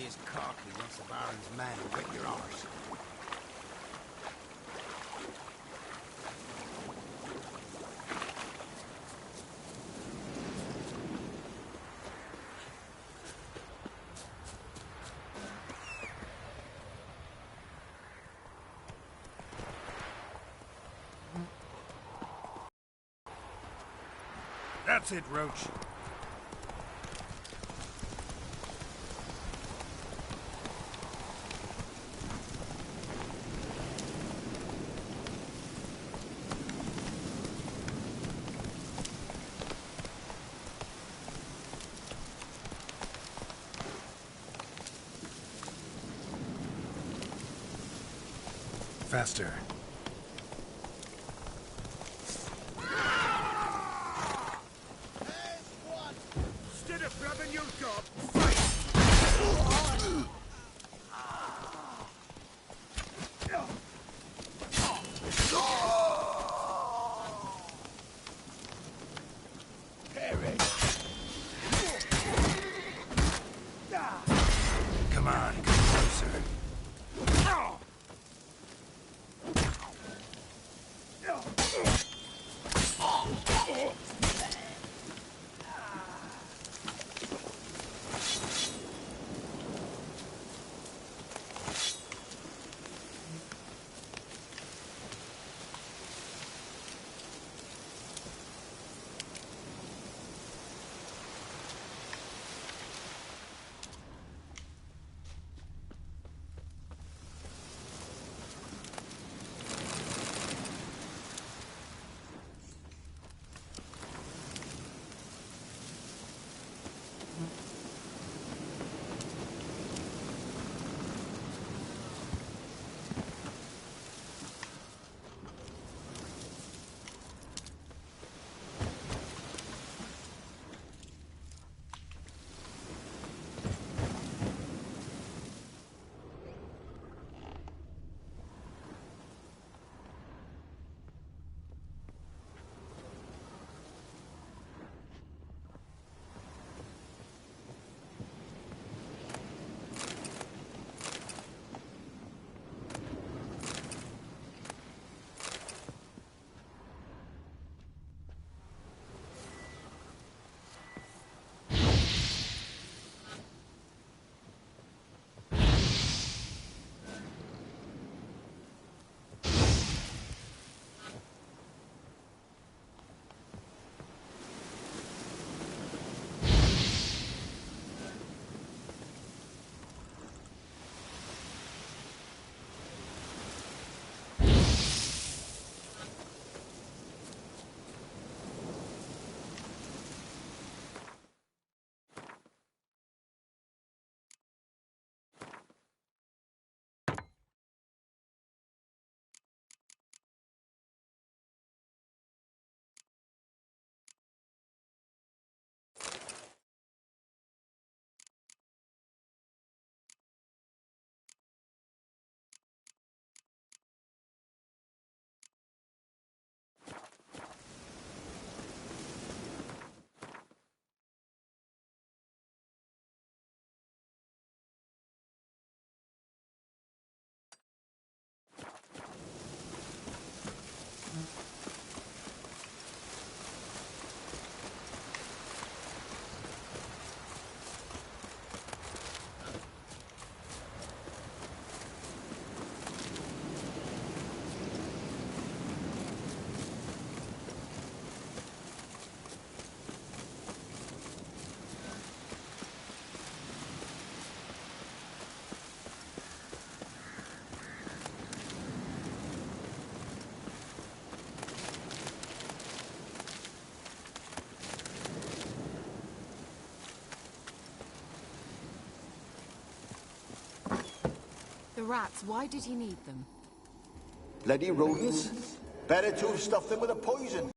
be as cocky once the Baron's men whip your arse. That's it, Roach. Faster. Instead of grabbing your gob, Come on, come closer. The rats, why did he need them? Bloody rodents. Better to have stuffed them with a poison.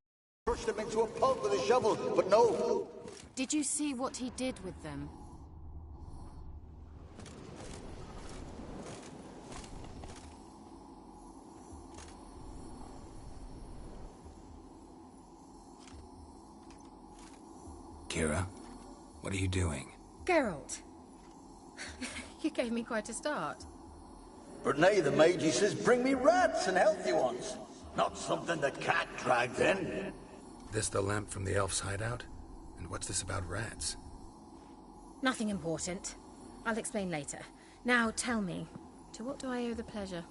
Crushed them into a pulp with a shovel, but no. Did you see what he did with them? Kira, what are you doing? Geralt, You gave me quite a start. But now the Magi says bring me rats and healthy ones. Not something the cat dragged in. This the lamp from the elf's hideout? And what's this about rats? Nothing important. I'll explain later. Now tell me, to what do I owe the pleasure?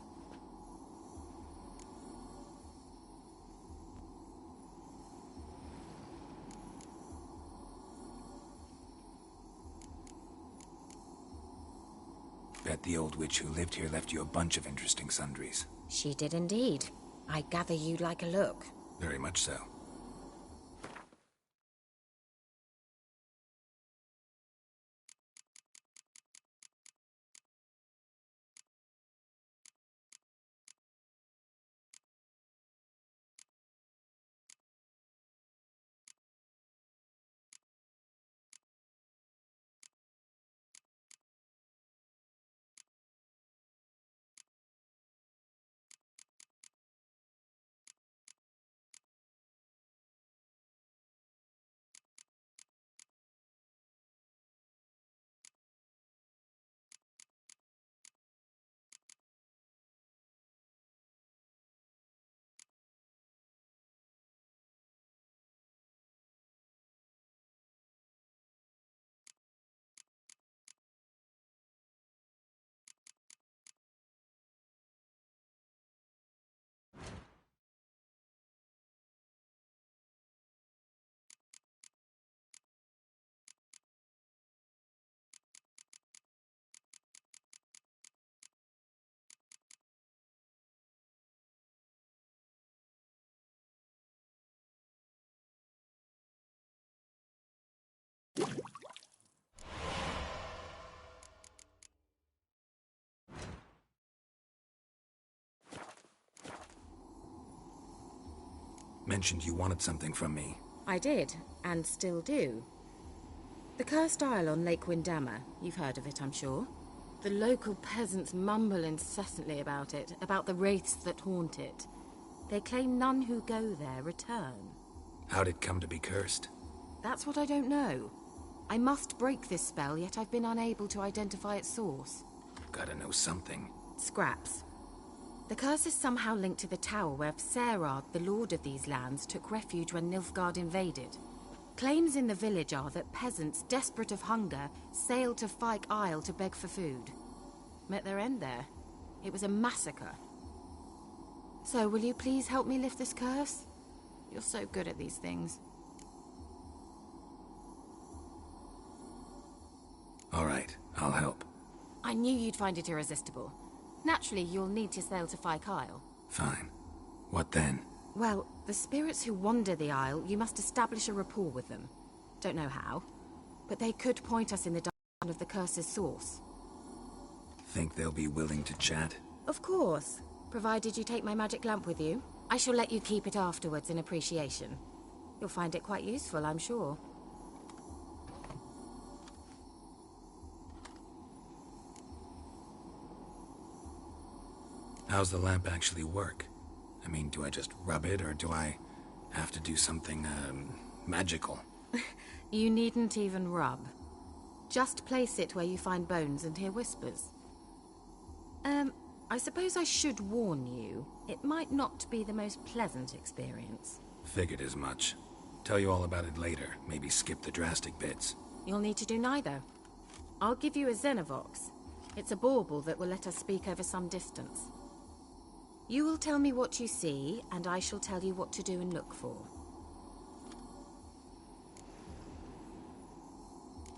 Bet the old witch who lived here left you a bunch of interesting sundries. She did indeed. I gather you'd like a look. Very much so. Mentioned you wanted something from me. I did, and still do. The cursed isle on Lake Windammer. You've heard of it, I'm sure. The local peasants mumble incessantly about it, about the wraiths that haunt it. They claim none who go there return. How'd it come to be cursed? That's what I don't know. I must break this spell, yet I've been unable to identify its source. Gotta know something. Scraps. The curse is somehow linked to the tower where Serad, the lord of these lands, took refuge when Nilfgaard invaded. Claims in the village are that peasants, desperate of hunger, sailed to Fyke Isle to beg for food. Met their end there. It was a massacre. So, will you please help me lift this curse? You're so good at these things. All right, I'll help. I knew you'd find it irresistible. Naturally, you'll need to sail to Fyke Isle. Fine. What then? Well, the spirits who wander the Isle, you must establish a rapport with them. Don't know how, but they could point us in the direction of the curse's source. Think they'll be willing to chat? Of course, provided you take my magic lamp with you. I shall let you keep it afterwards in appreciation. You'll find it quite useful, I'm sure. How's the lamp actually work? I mean, do I just rub it, or do I have to do something, magical? You needn't even rub. Just place it where you find bones and hear whispers. I suppose I should warn you. It might not be the most pleasant experience. Figured as much. Tell you all about it later. Maybe skip the drastic bits. You'll need to do neither. I'll give you a Xenovox. It's a bauble that will let us speak over some distance. You will tell me what you see, and I shall tell you what to do and look for.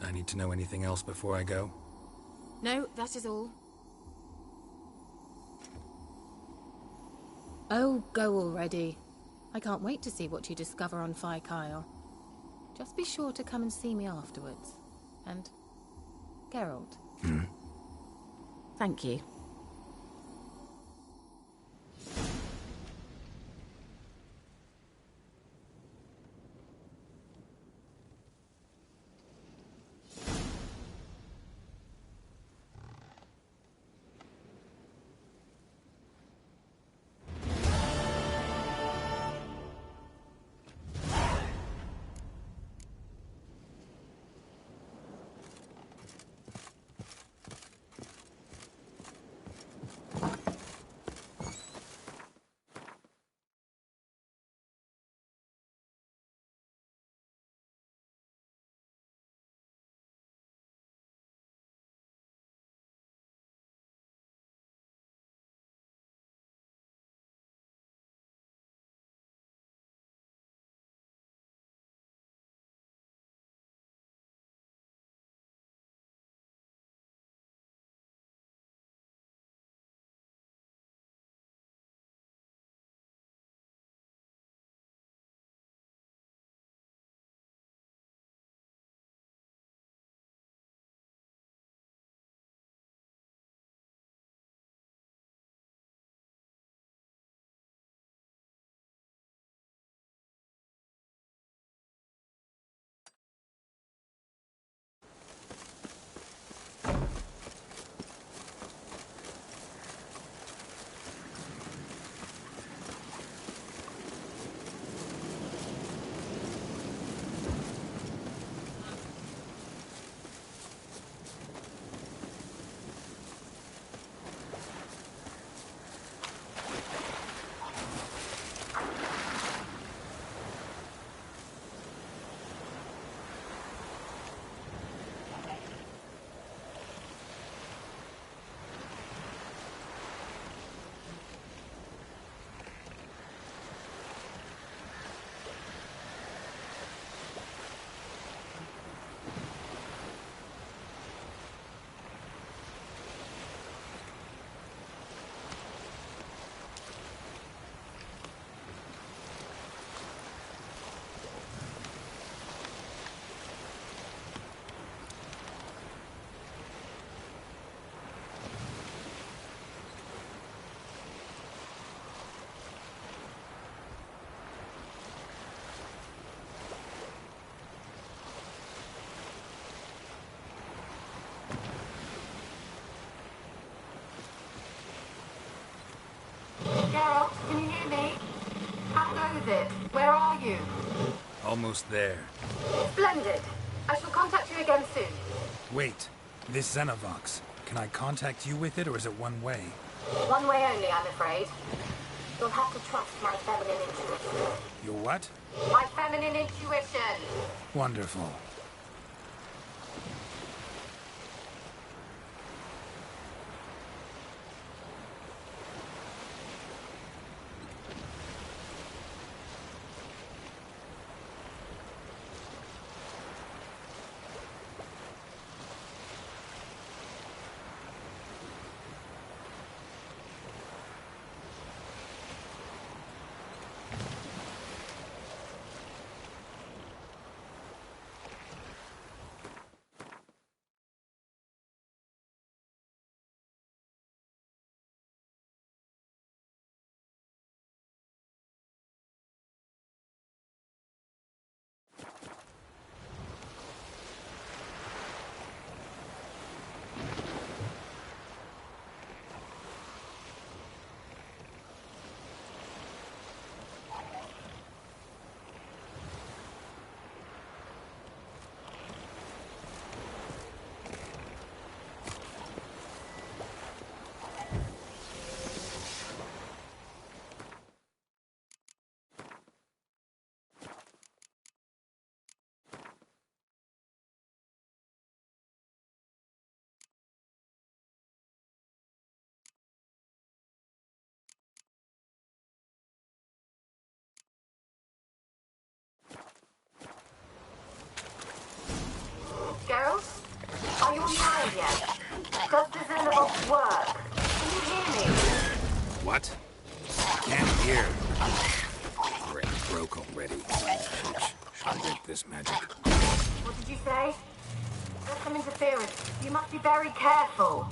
I need to know anything else before I go? No, that is all. Oh, go already. I can't wait to see what you discover on Fyke Isle. Just be sure to come and see me afterwards. And Geralt. Thank you. it? Where are you? Almost there. Splendid. I shall contact you again soon. Wait, this Xenovox. Can I contact you with it, or is it one way? One way only, I'm afraid. You'll have to trust my feminine intuition. Your what? My feminine intuition! Wonderful. Girls? Are you on fire yet? Does the Xenobox work? Can you hear me? What? Can't hear. Great, broke already. Should I break this magic? What did you say? There's some interference. You must be very careful.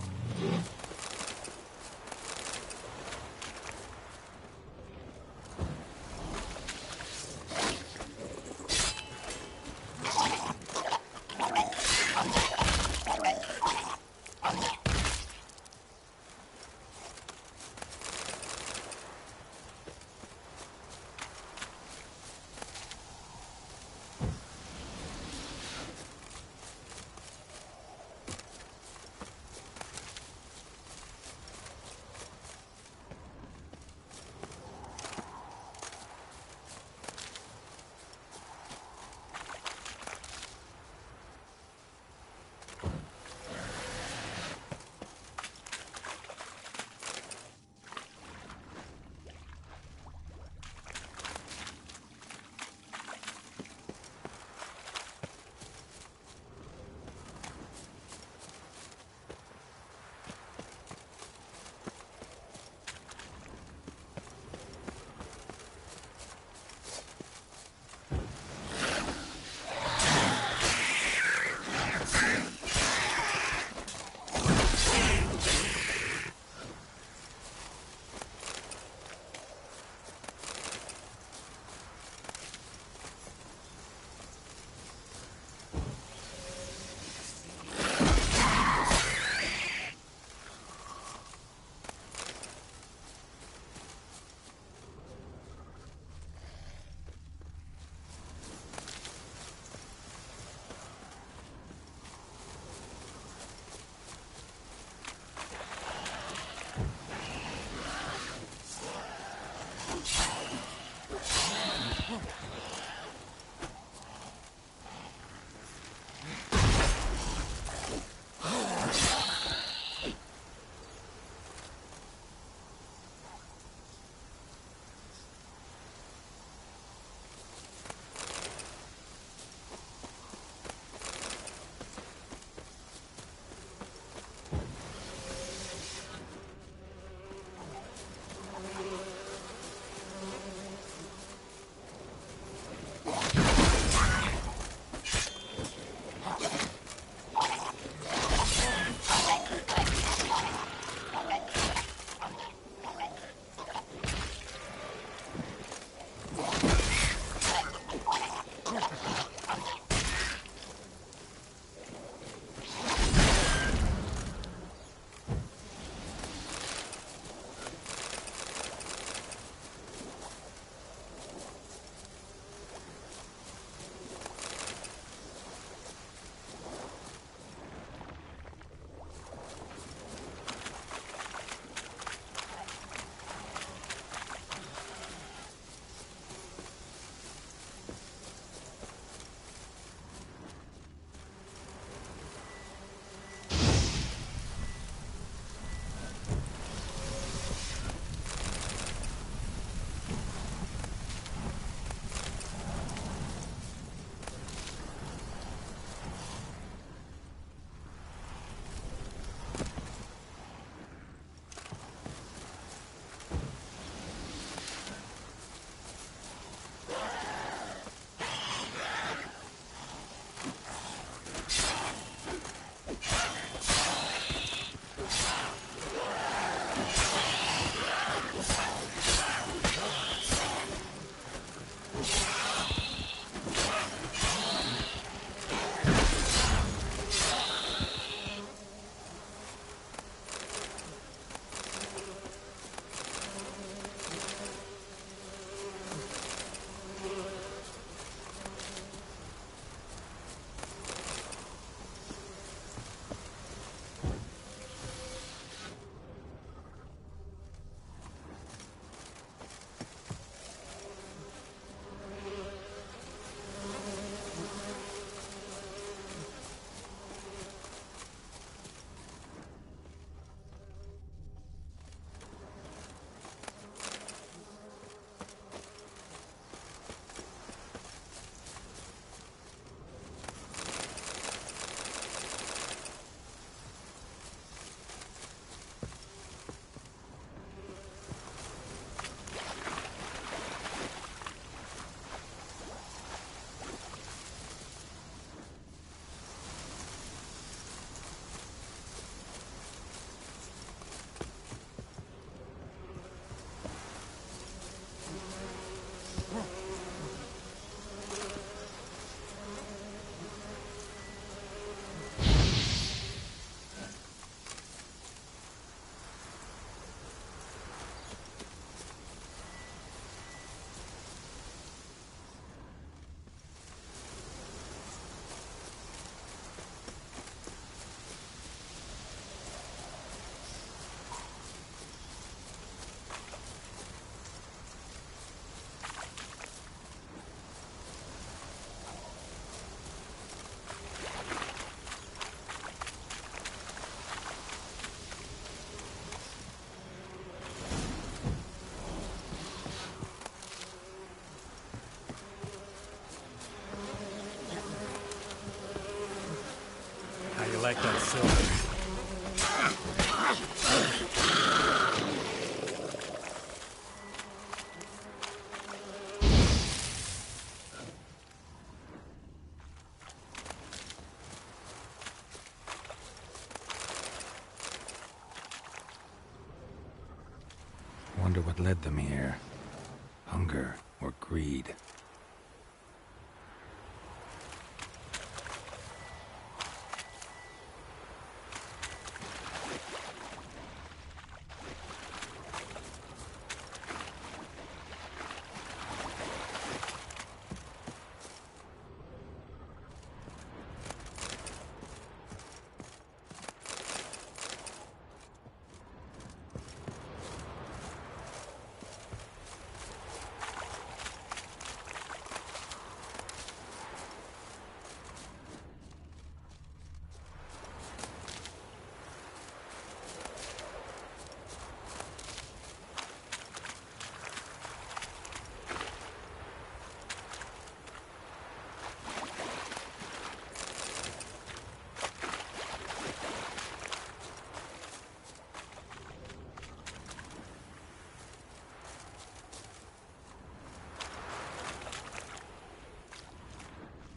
like that silver. Wonder what led them here. Hunger or greed?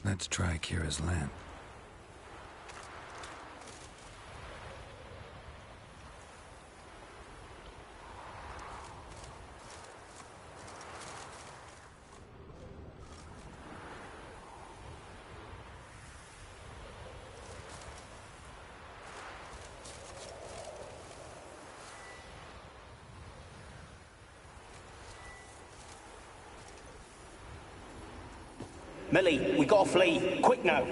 Let's try Kira's lamp. Millie, we gotta flee. Quick now.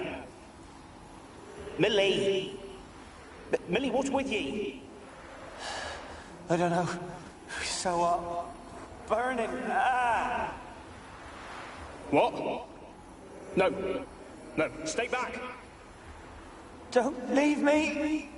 Millie! Millie, what's with ye? I don't know. So, burning. Ah! What? No. No, stay back. Don't leave me!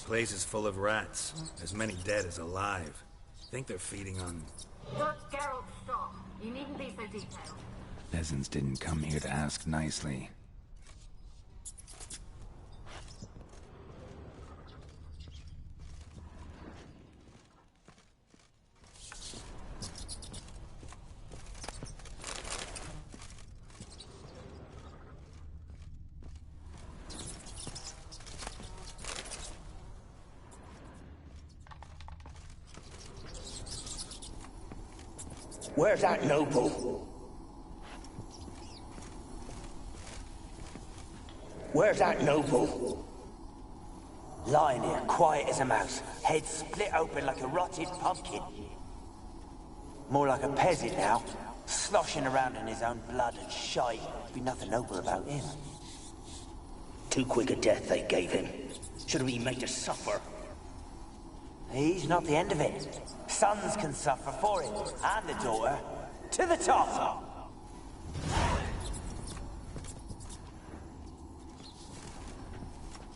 Place is full of rats. As many dead as alive. Think they're feeding on... Geralt, stop. You needn't be so detailed. Peasants didn't come here to ask nicely. Where's that noble? Where's that noble? Lying here, quiet as a mouse, head split open like a rotted pumpkin. More like a peasant now, sloshing around in his own blood and shite. Be nothing noble about him. Too quick a death they gave him. Should have been made to suffer. He's not the end of it. Sons can suffer for it, and the daughter. To the top!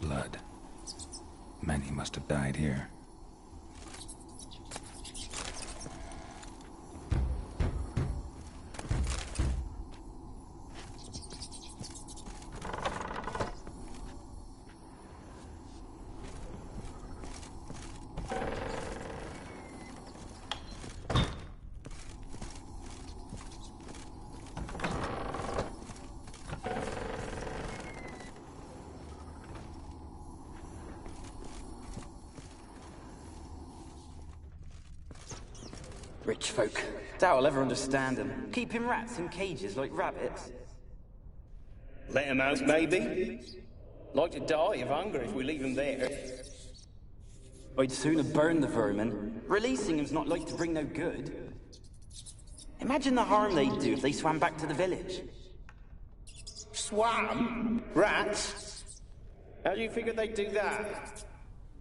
Blood. Many must have died here. Rich folk. Doubt I'll ever understand them. Keeping rats in cages like rabbits. Let him out, maybe? Like to die of hunger if we leave him there. I'd sooner burn the vermin. Releasing him's not like to bring no good. Imagine the harm they'd do if they swam back to the village. Swam? Rats? How do you figure they'd do that?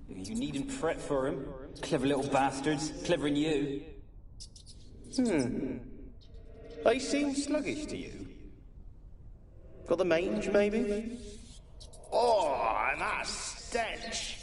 You needn't fret for 'em. Clever little bastards. Clever than you. They seem sluggish to you. Got the mange, maybe? Oh, and that stench!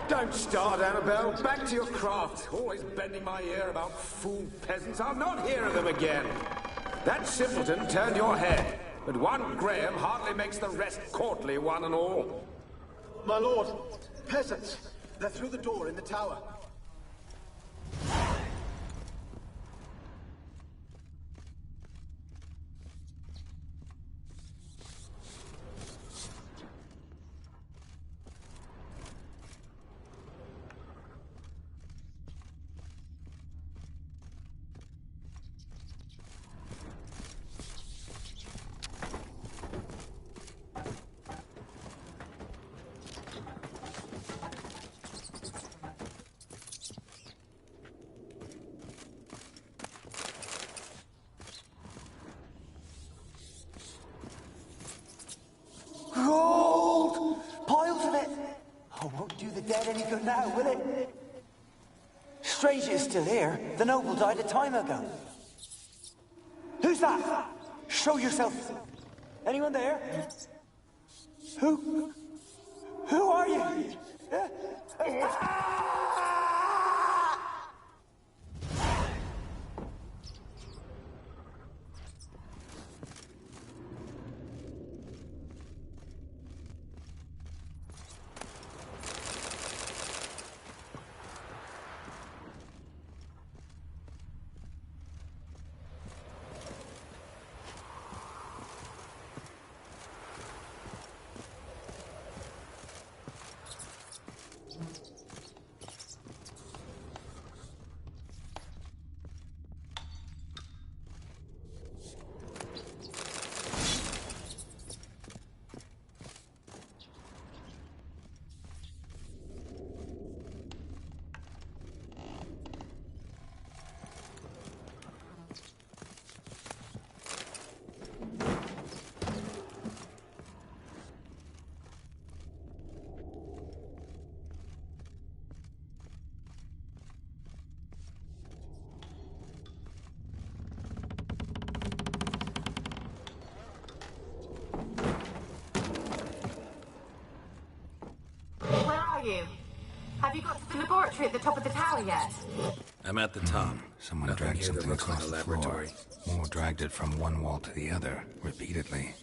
Don't start, Annabelle. Back to your craft. Always bending my ear about fool peasants. I'll not hear of them again. That simpleton turned your head, but one Graham hardly makes the rest courtly, one and all. My lord, peasants. They're through the door in the tower. Gold! Piles of it! Oh, won't do the dead any good now, will it? Strange it's still here. The noble died a time ago. Who's that? Show yourself. Anyone there? Who? Who are you? you? Have you got to the laboratory at the top of the tower yet? I'm at the top. Someone Nothing dragged here that something looks like across a the floor. laboratory. More dragged it from one wall to the other, repeatedly.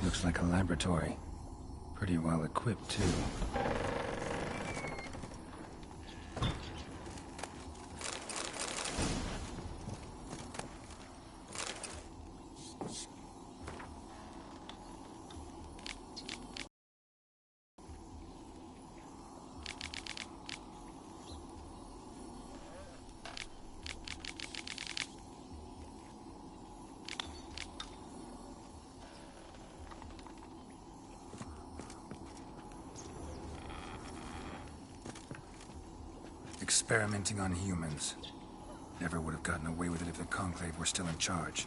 Looks like a laboratory. Pretty well equipped, too. Experimenting on humans. Never would have gotten away with it if the Conclave were still in charge.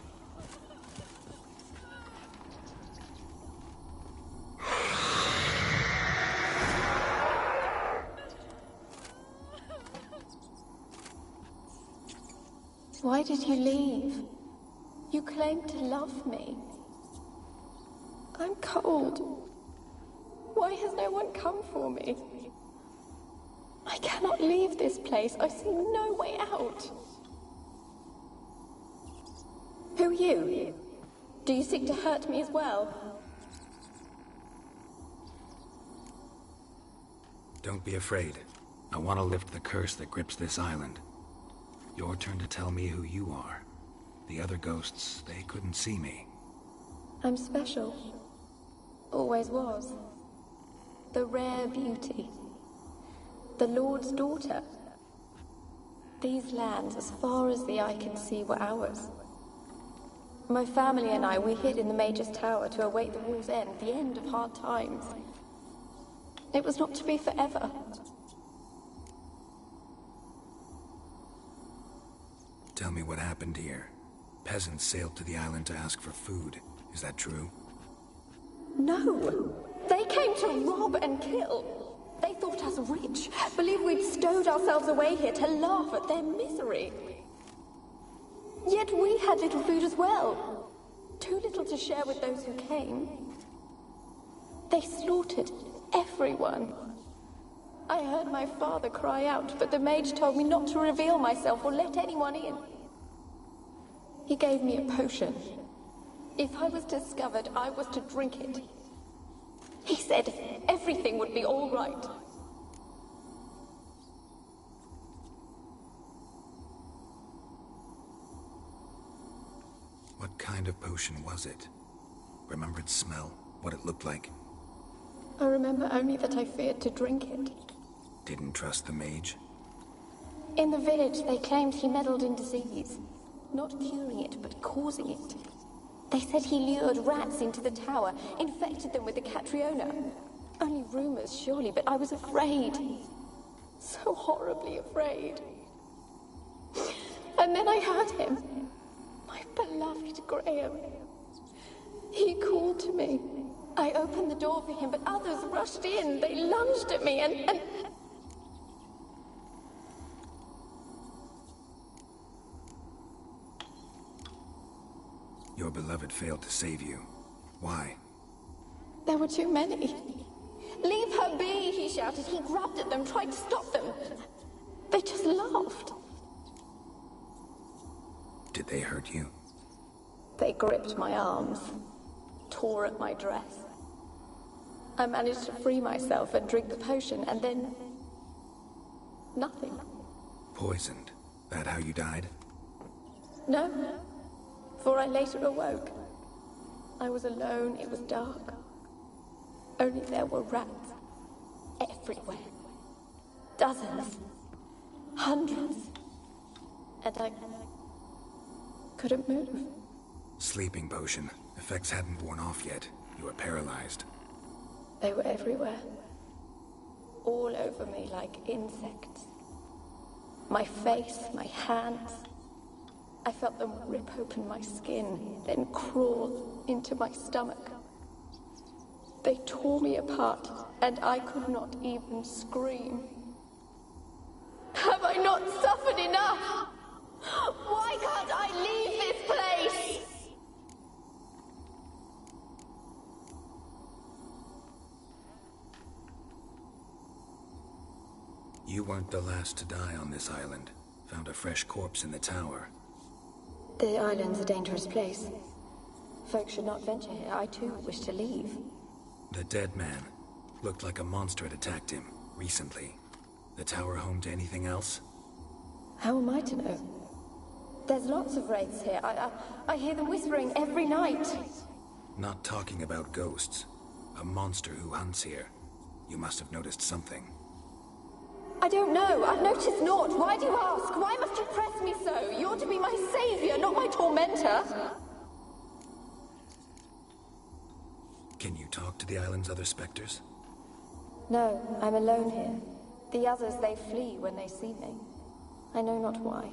Why did you leave? You claimed to love me. I'm cold. Why has no one come for me? I cannot leave this place. I see no way out. Who are you? Do you seek to hurt me as well? Don't be afraid. I want to lift the curse that grips this island. Your turn to tell me who you are. The other ghosts, they couldn't see me. I'm special. Always was. The rare beauty. The Lord's daughter. These lands, as far as the eye can see, were ours. My family and I, we hid in the Mage's Tower to await the war's end, the end of hard times. It was not to be forever. Tell me what happened here. Peasants sailed to the island to ask for food. Is that true? No! They came to rob and kill. They thought us rich, believed we'd stowed ourselves away here to laugh at their misery. Yet we had little food as well. Too little to share with those who came. They slaughtered everyone. I heard my father cry out, but the mage told me not to reveal myself or let anyone in. He gave me a potion. If I was discovered, I was to drink it. He said everything would be all right. What kind of potion was it? Remember its smell? What it looked like? I remember only that I feared to drink it. Didn't trust the mage? In the village, they claimed he meddled in disease. Not curing it, but causing it. They said he lured rats into the tower, infected them with the Catriona. Only rumors, surely, but I was afraid. So horribly afraid. And then I heard him. My beloved Graham. He called to me. I opened the door for him, but others rushed in. They lunged at me and... Your beloved failed to save you. Why? There were too many. Leave her be, he shouted. He grabbed at them, tried to stop them. They just laughed. Did they hurt you? They gripped my arms, tore at my dress. I managed to free myself and drink the potion, and then... nothing. Poisoned? That how you died? No, for I later awoke. I was alone, it was dark. Only there were rats. Everywhere. Dozens. Hundreds. And I... couldn't move. Sleeping potion. Effects hadn't worn off yet. You were paralyzed. They were everywhere. All over me like insects. My face, my hands. I felt them rip open my skin, then crawl into my stomach. They tore me apart, and I could not even scream. Have I not suffered enough? Why can't I leave this place? You weren't the last to die on this island. Found a fresh corpse in the tower. The island's a dangerous place. Folks should not venture here. I too wish to leave. The dead man. Looked like a monster had attacked him, recently. The tower home to anything else? How am I to know? There's lots of wraiths here. I hear them whispering every night. Not talking about ghosts. A monster who hunts here. You must have noticed something. I don't know. I've noticed naught. Why do you ask? Why must you press me so? You're to be my savior, not my tormentor. Can you talk to the island's other specters? No, I'm alone here. The others, they flee when they see me. I know not why.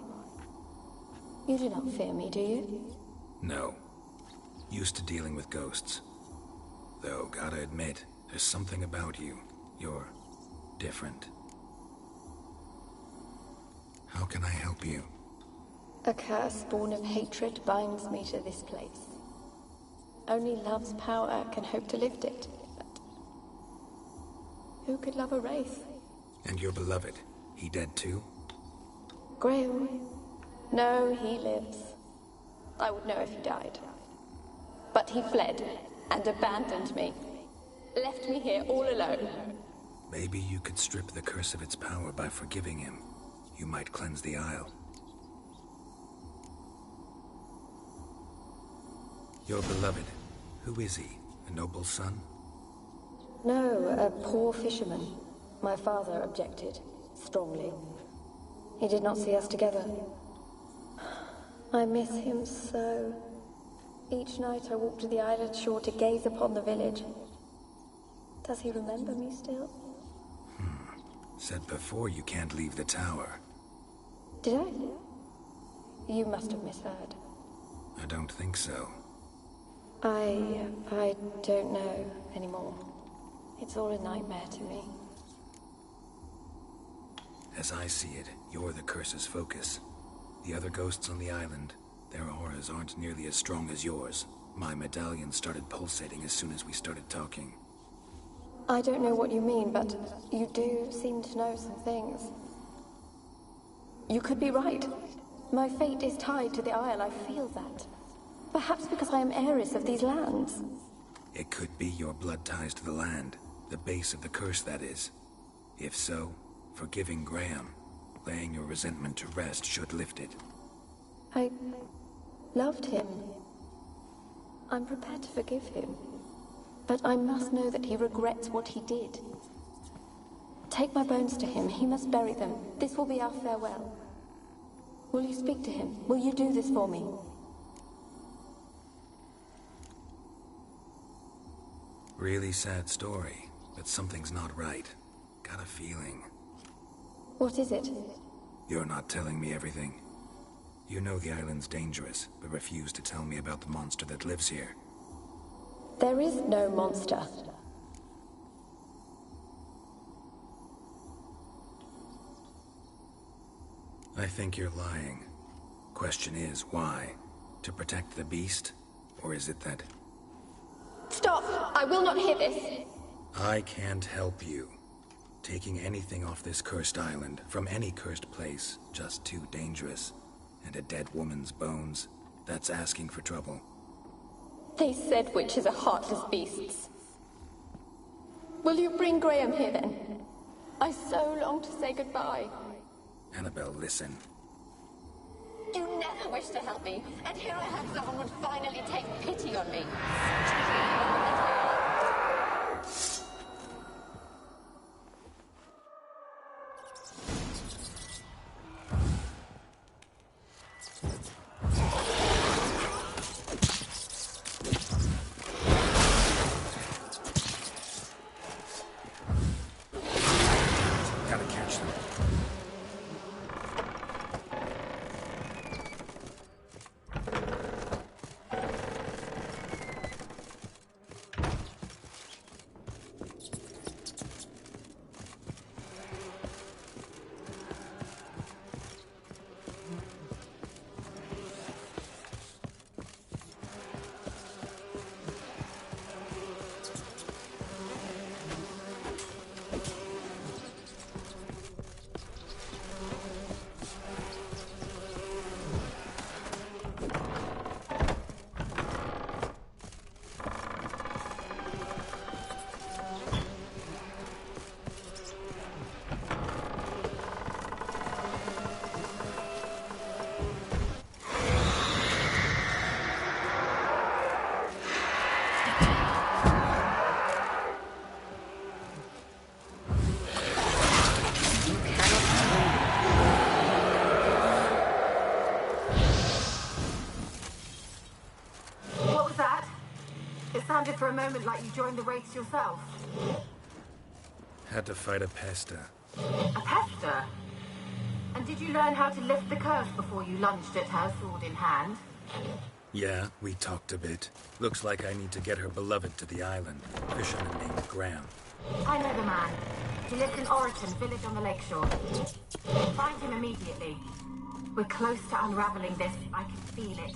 You do not fear me, do you? No. Used to dealing with ghosts. Though, gotta admit, there's something about you. You're different. How can I help you? A curse born of hatred binds me to this place. Only love's power can hope to lift it, but who could love a wraith? And your beloved, he dead too? Graham? No, he lives. I would know if he died. But he fled and abandoned me. Left me here all alone. Maybe you could strip the curse of its power by forgiving him. You might cleanse the Isle. Your beloved, who is he? A noble son? No, a poor fisherman. My father objected, strongly. He did not see us together. I miss him so. Each night I walk to the island shore to gaze upon the village. Does he remember me still? Said before you can't leave the tower. Did I? You must have misheard. I don't think so. I don't know anymore. It's all a nightmare to me. As I see it, you're the curse's focus. The other ghosts on the island, their auras aren't nearly as strong as yours. My medallion started pulsating as soon as we started talking. I don't know what you mean, but you do seem to know some things. You could be right. My fate is tied to the Isle, I feel that. Perhaps because I am heiress of these lands. It could be your blood ties to the land. The base of the curse, that is. If so, forgiving Graham, laying your resentment to rest should lift it. I loved him. I'm prepared to forgive him. But I must know that he regrets what he did. Take my bones to him. He must bury them. This will be our farewell. Will you speak to him? Will you do this for me? Really sad story, but something's not right. Got a feeling. What is it? You're not telling me everything. You know the island's dangerous, but refuse to tell me about the monster that lives here. There is no monster. I think you're lying. Question is, why? To protect the beast? Or is it that... Stop! I will not hear this! I can't help you. Taking anything off this cursed island, from any cursed place, just too dangerous. And a dead woman's bones, that's asking for trouble. They said witches are heartless beasts. Will you bring Graham here then? I so long to say goodbye. Annabelle, listen. You never wished to help me, and here I have someone would finally take pity on me. Sounded for a moment like you joined the race yourself. Had to fight a pester. A pester? And did you learn how to lift the curse before you lunged at her, sword in hand? Yeah, we talked a bit. Looks like I need to get her beloved to the island. Fisherman named Graham. I know the man. He lives in Oriton, village on the lakeshore. Find him immediately. We're close to unraveling this. I can feel it.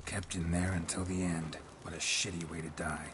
Kept in there until the end. What a shitty way to die.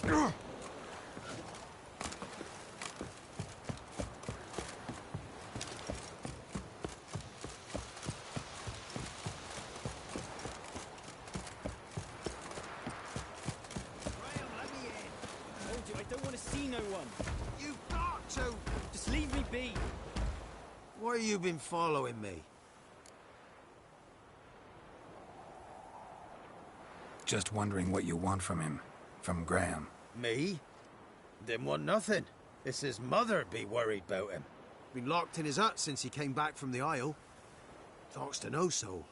I don't want to see no one. You've got to! Just leave me be. Why you been following me? Just wondering what you want from him. From Graham. Me? Didn't want nothing. It's his mother be worried about him. Been locked in his hut since he came back from the Isle. Talks to no soul.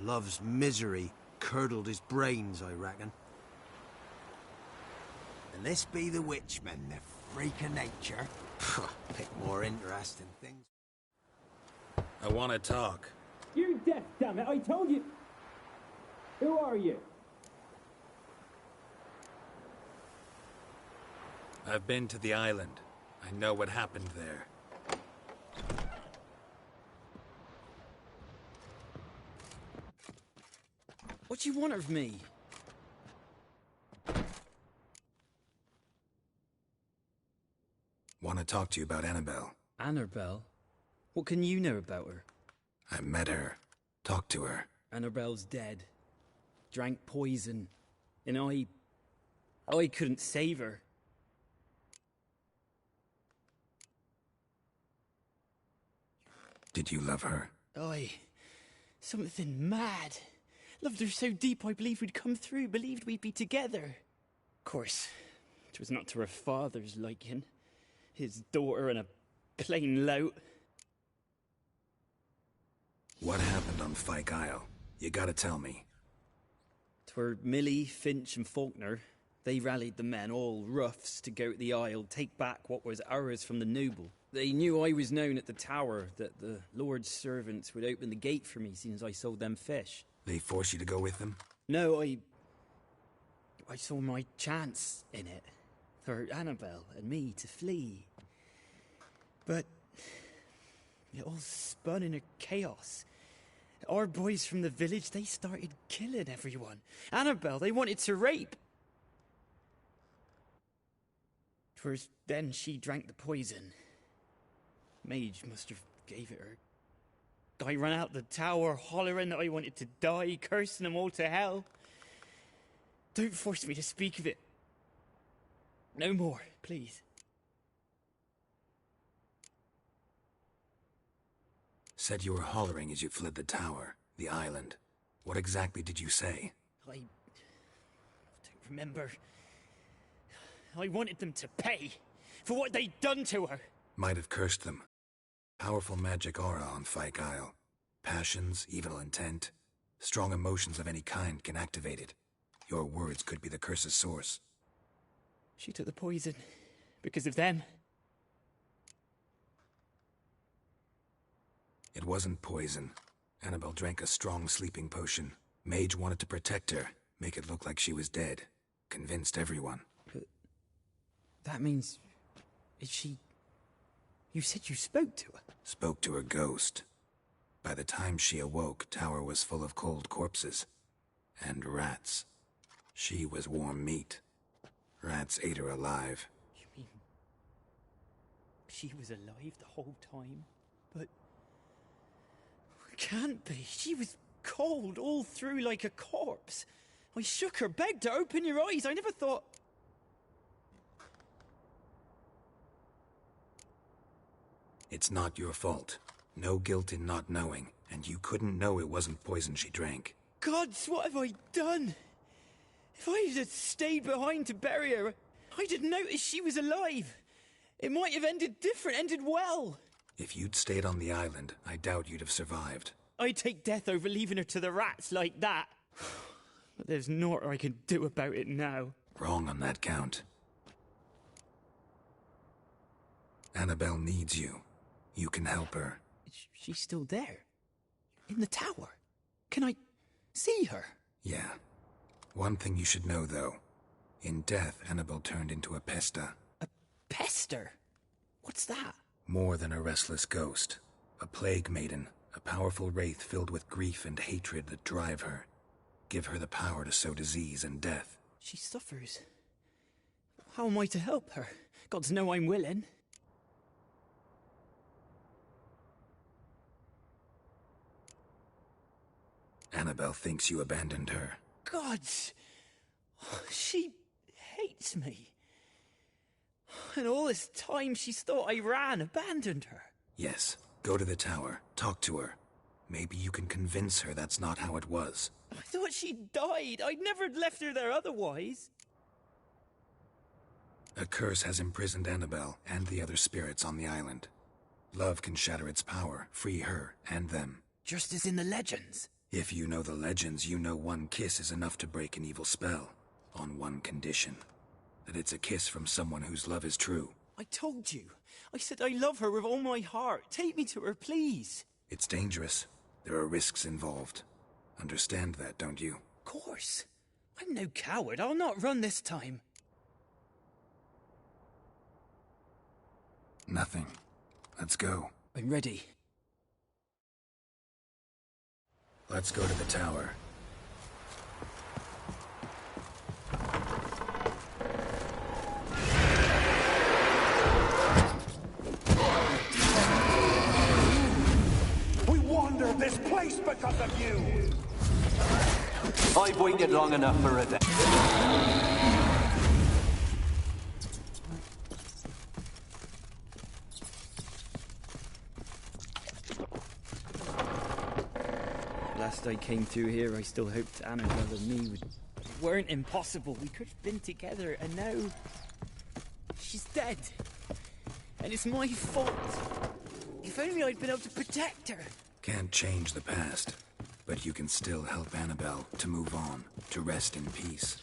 Love's misery curdled his brains, I reckon. And this be the Witchman, the freak of nature. Pick more interesting things. I want to talk. You're deaf, damn it! I told you. Who are you? I've been to the island. I know what happened there. What do you want of me? Want to talk to you about Annabelle. Annabelle? What can you know about her? I met her. Talked to her. Annabelle's dead. Drank poison. And I couldn't save her. Did you love her? Something mad. Loved her so deep I believed we'd come through, believed we'd be together. Of course, it was not to her father's liking. His daughter and a plain lout. What happened on Fyke Isle? You gotta tell me. 'Twere Millie, Finch and Faulkner. They rallied the men, all roughs, to go to the Isle, take back what was ours from the noble. They knew I was known at the tower, that the Lord's servants would open the gate for me since I sold them fish. They forced you to go with them? No, I saw my chance in it. For Annabelle and me to flee. But it all spun in a chaos. Our boys from the village, they started killing everyone. Annabelle, they wanted to rape. 'Twas then she drank the poison. Mage must have gave it her. I ran out the tower hollering that I wanted to die, cursing them all to hell. Don't force me to speak of it. No more, please. Said you were hollering as you fled the tower, the island. What exactly did you say? I don't remember. I wanted them to pay for what they'd done to her. Might have cursed them. Powerful magic aura on Fyke Isle. Passions, evil intent, strong emotions of any kind can activate it. Your words could be the curse's source. She took the poison because of them. It wasn't poison. Annabelle drank a strong sleeping potion. Mage wanted to protect her, make it look like she was dead. Convinced everyone. But that means... is she... You said you spoke to her? Spoke to her ghost. By the time she awoke, Tower was full of cold corpses. And rats. She was warm meat. Rats ate her alive. You mean... she was alive the whole time? But... can't be. She was cold all through like a corpse. I shook her, begged her, open your eyes. I never thought... It's not your fault. No guilt in not knowing, and you couldn't know it wasn't poison she drank. Gods, what have I done? If I had stayed behind to bury her, I didn't notice she was alive. It might have ended different, ended well. If you'd stayed on the island, I doubt you'd have survived. I'd take death over leaving her to the rats like that. But there's naught I can do about it now. Wrong on that count. Annabelle needs you. You can help her. She's still there. In the tower. Can I see her? Yeah. One thing you should know, though. In death, Annabelle turned into a pesta. A pester? What's that? More than a restless ghost. A plague maiden. A powerful wraith filled with grief and hatred that drive her. Give her the power to sow disease and death. She suffers. How am I to help her? Gods know I'm willing. Annabelle thinks you abandoned her. Gods! She hates me. And all this time she's thought I abandoned her. Yes, go to the tower, talk to her. Maybe you can convince her that's not how it was. I thought she died. I'd never left her there otherwise. A curse has imprisoned Annabelle and the other spirits on the island. Love can shatter its power, free her and them. Just as in the legends. If you know the legends, you know one kiss is enough to break an evil spell. On one condition. That it's a kiss from someone whose love is true. I told you. I said I love her with all my heart. Take me to her, please. It's dangerous. There are risks involved. Understand that, don't you? Of course. I'm no coward. I'll not run this time. Nothing. Let's go. I'm ready. Let's go to the tower. We wandered this place because of you! I've waited long enough for it. Last I came through here, I still hoped Annabelle and me weren't impossible. We could have been together, and now she's dead. And it's my fault. If only I'd been able to protect her. Can't change the past, but you can still help Annabelle to move on, to rest in peace.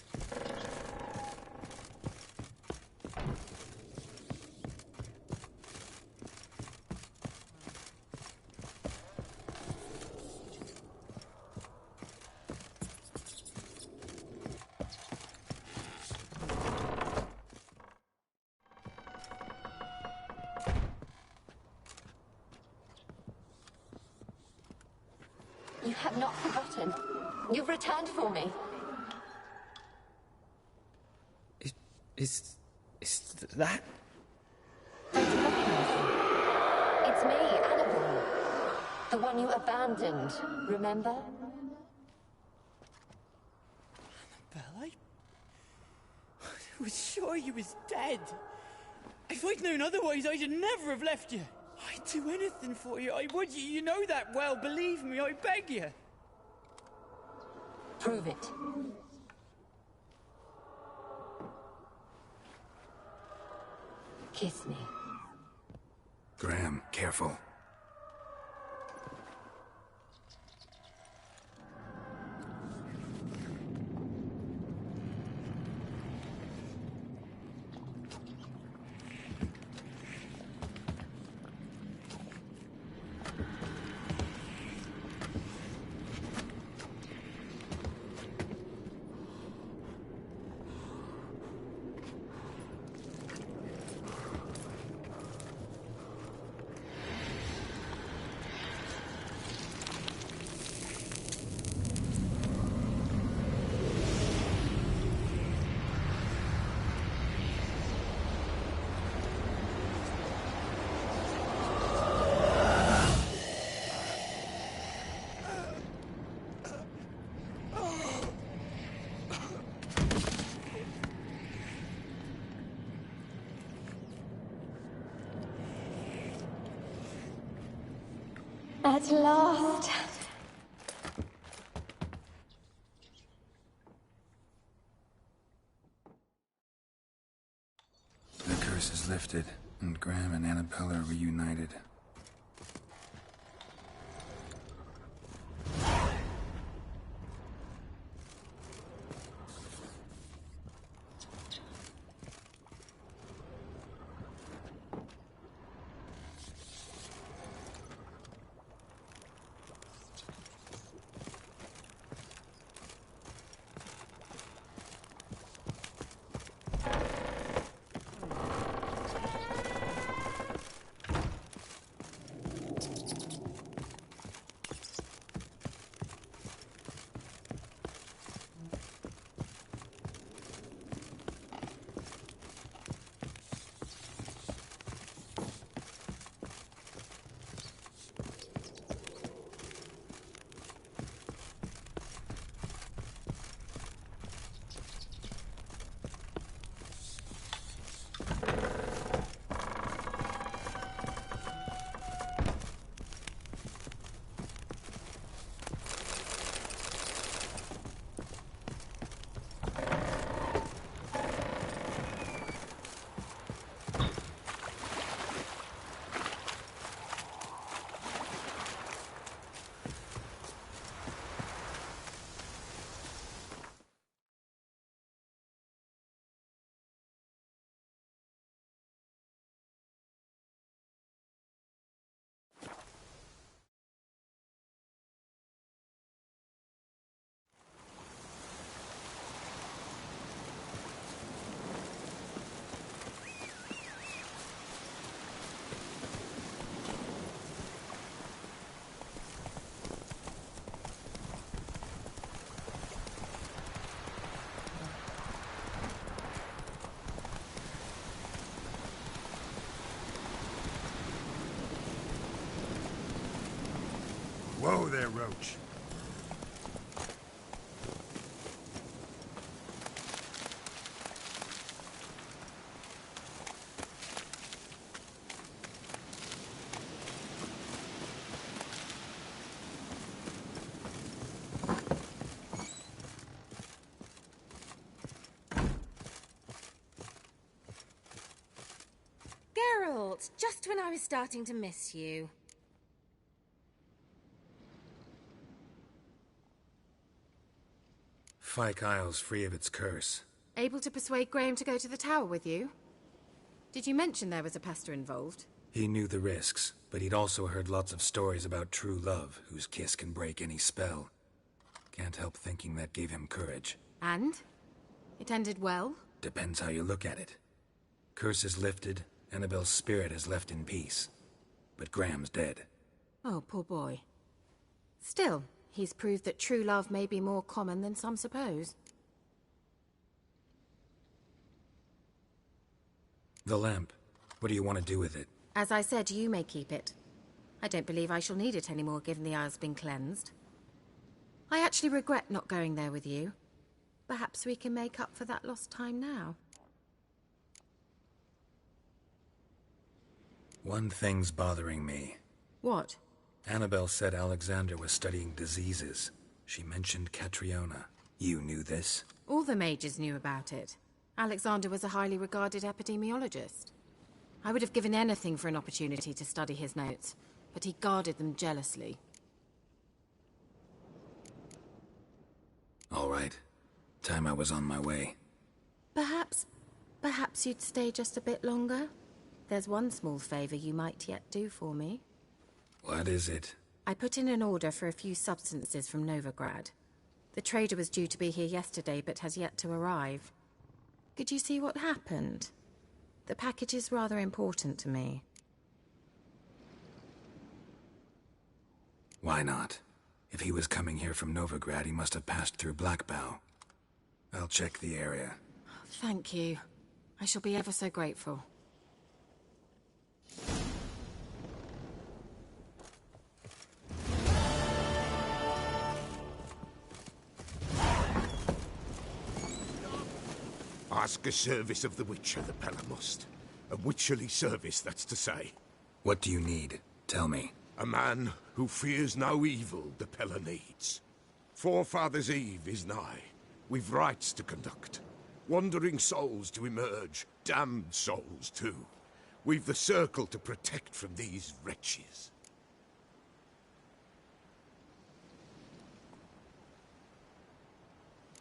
You have not forgotten. You've returned for me. Is that? It's me, Annabelle. The one you abandoned, remember? Annabelle, I was sure you was dead. If I'd known otherwise, I'd never have left you. I'd do anything for you. I would. You know that well. Believe me, I beg you. Prove it. Kiss me. Graham, careful. At last. The curse is lifted, and Graham and Annabelle are reunited. there, Roach. Geralt, just when I was starting to miss you. Fyke Isle's free of its curse. Able to persuade Graham to go to the tower with you? Did you mention there was a pester involved? He knew the risks, but he'd also heard lots of stories about true love, whose kiss can break any spell. Can't help thinking that gave him courage. And? It ended well? Depends how you look at it. Curse is lifted, Annabelle's spirit is left in peace. But Graham's dead. Oh, poor boy. Still, he's proved that true love may be more common than some suppose. The lamp. What do you want to do with it? As I said, you may keep it. I don't believe I shall need it anymore, given the Isle's been cleansed. I actually regret not going there with you. Perhaps we can make up for that lost time now. One thing's bothering me. What? Annabelle said Alexander was studying diseases. She mentioned Catriona. You knew this? All the mages knew about it. Alexander was a highly regarded epidemiologist. I would have given anything for an opportunity to study his notes, but he guarded them jealously. All right. Time I was on my way. Perhaps you'd stay just a bit longer? There's one small favor you might yet do for me. What is it? I put in an order for a few substances from Novigrad. The trader was due to be here yesterday, but has yet to arrive. Could you see what happened? The package is rather important to me. Why not? If he was coming here from Novigrad, he must have passed through Blackbough. I'll check the area. Thank you. I shall be ever so grateful. Ask a service of the Witcher, the Pella must. A witcherly service, that's to say. What do you need? Tell me. A man who fears no evil the Pella needs. Forefathers' Eve is nigh. We've rites to conduct. Wandering souls to emerge. Damned souls, too. We've the circle to protect from these wretches.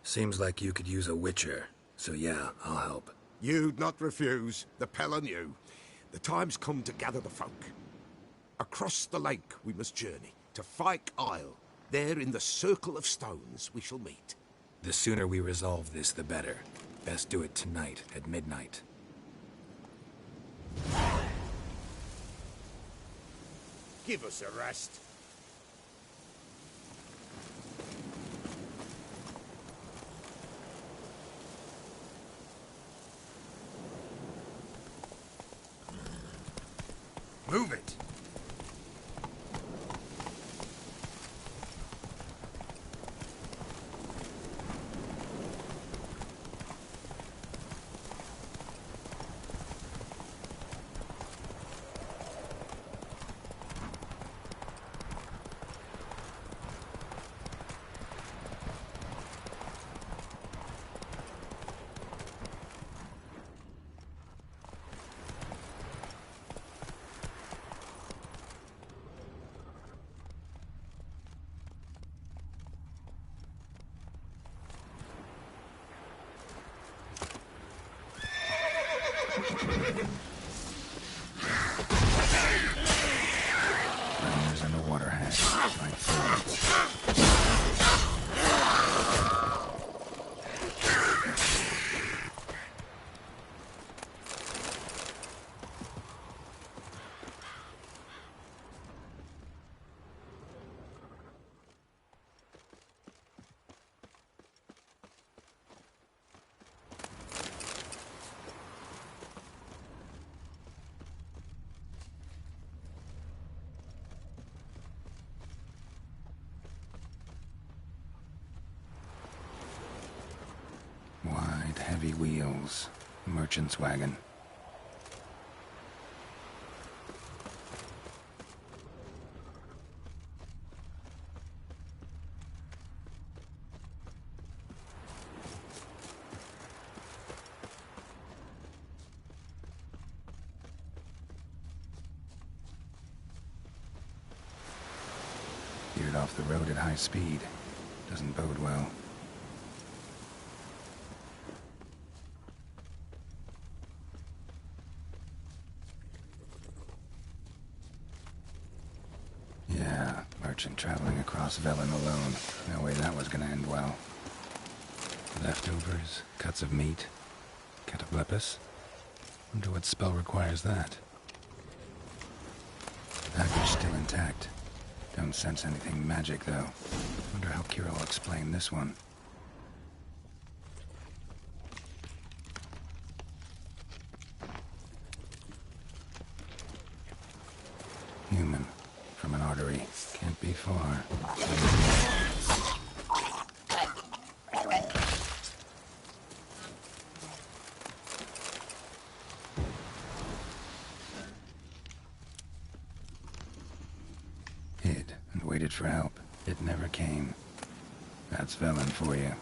Seems like you could use a witcher. So yeah, I'll help. You'd not refuse. The Pella knew. The time's come to gather the folk. Across the lake we must journey, to Fyke Isle. There in the Circle of Stones we shall meet. The sooner we resolve this, the better. Best do it tonight, at midnight. Give us a rest. Move it! Bright, heavy wheels. Merchant's wagon. Veered off the road at high speed. Doesn't bode well. Yeah, merchant traveling across Velen alone. No way that was gonna end well. Leftovers, cuts of meat, Catoblepis. Wonder what spell requires that. Package still intact. Don't sense anything magic, though. Wonder how Kira will explain this one. Human. From an artery. Can't be far. Hid and waited for help. It never came. That's Velen for you.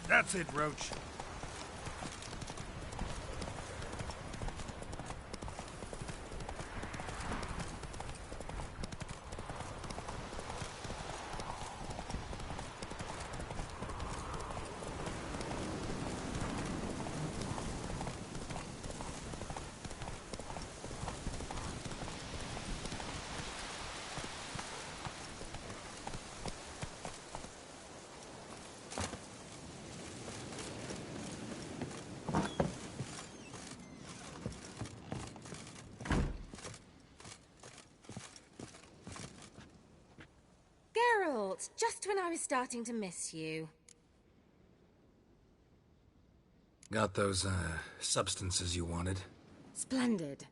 That's it, Roach. Geralt, just when I was starting to miss you. Got those, substances you wanted? Splendid.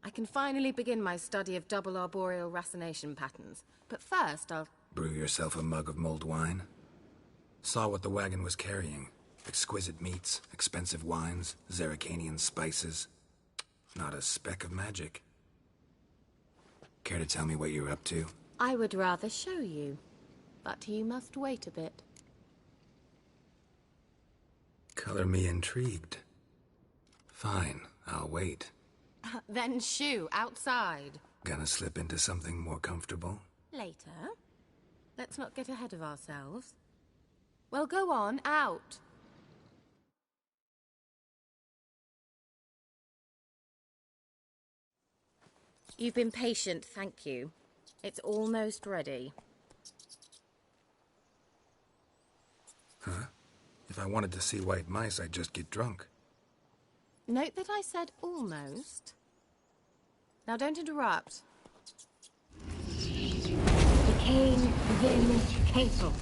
I can finally begin my study of double arboreal racination patterns. But first, I'll... Brew yourself a mug of mulled wine? Saw what the wagon was carrying. Exquisite meats, expensive wines, Zerrikanian spices. Not a speck of magic. Care to tell me what you're up to? I would rather show you, but you must wait a bit. Color me intrigued. Fine, I'll wait. Then shoo, outside. Gonna slip into something more comfortable? Later. Let's not get ahead of ourselves. Well, go on, out. You've been patient, thank you. It's almost ready. Huh? If I wanted to see white mice, I'd just get drunk. Note that I said almost. Now don't interrupt. Decaying Vin Castle.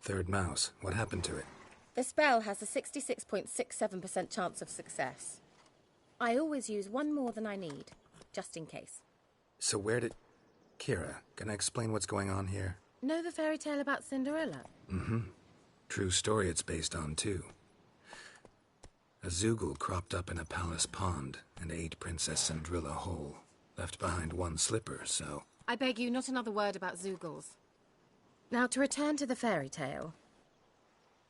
Third mouse. What happened to it? The spell has a 66.67% chance of success. I always use one more than I need, just in case. So where did... Kira, can I explain what's going on here? Know the fairy tale about Cinderella? Mm-hmm. True story it's based on, too. A Zoogle cropped up in a palace pond and ate Princess Cindrilla whole. Left behind one slipper, so... I beg you, not another word about Zoogles. Now, to return to the fairy tale.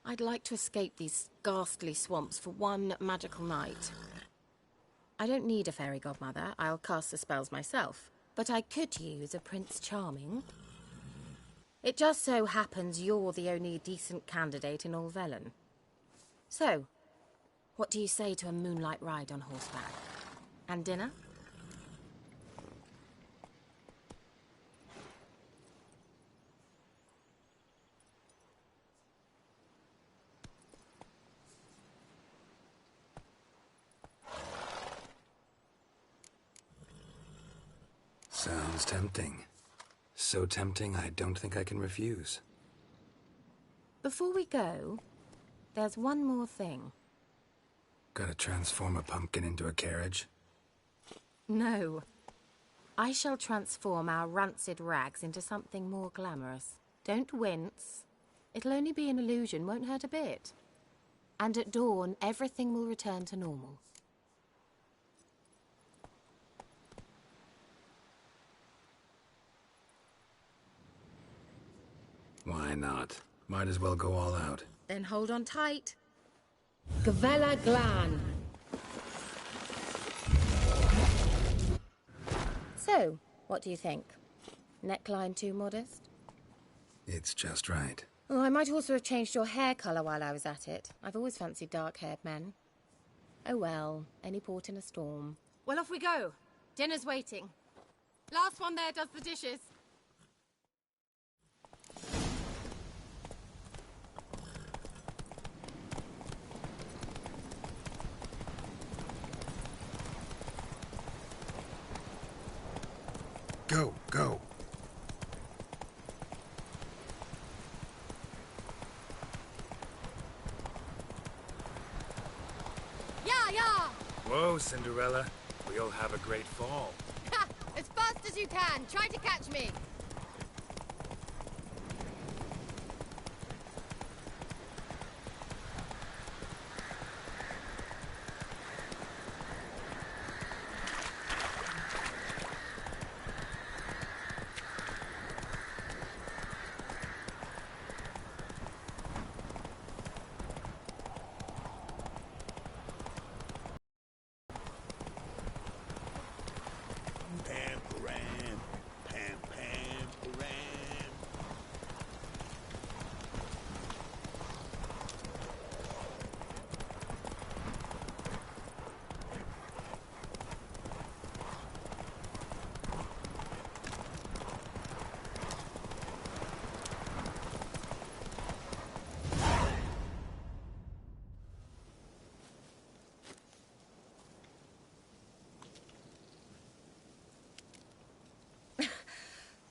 I'd like to escape these ghastly swamps for one magical night. I don't need a fairy godmother. I'll cast the spells myself. But I could use a Prince Charming. It just so happens you're the only decent candidate in all Velen. So, what do you say to a moonlight ride on horseback? And dinner? Sounds tempting. So tempting, I don't think I can refuse. Before we go, there's one more thing. Gotta transform a pumpkin into a carriage? No. I shall transform our rancid rags into something more glamorous. Don't wince. It'll only be an illusion, won't hurt a bit. And at dawn, everything will return to normal. Why not? Might as well go all out. Then hold on tight. Gavella Glan. So, what do you think? Neckline too modest? It's just right. Oh, I might also have changed your hair colour while I was at it. I've always fancied dark-haired men. Oh well, any port in a storm. Well, off we go. Dinner's waiting. Last one there does the dishes. Go, go. Yeah, yeah! Whoa, Cinderella. We'll have a great fall. Ha! As fast as you can. Try to catch me.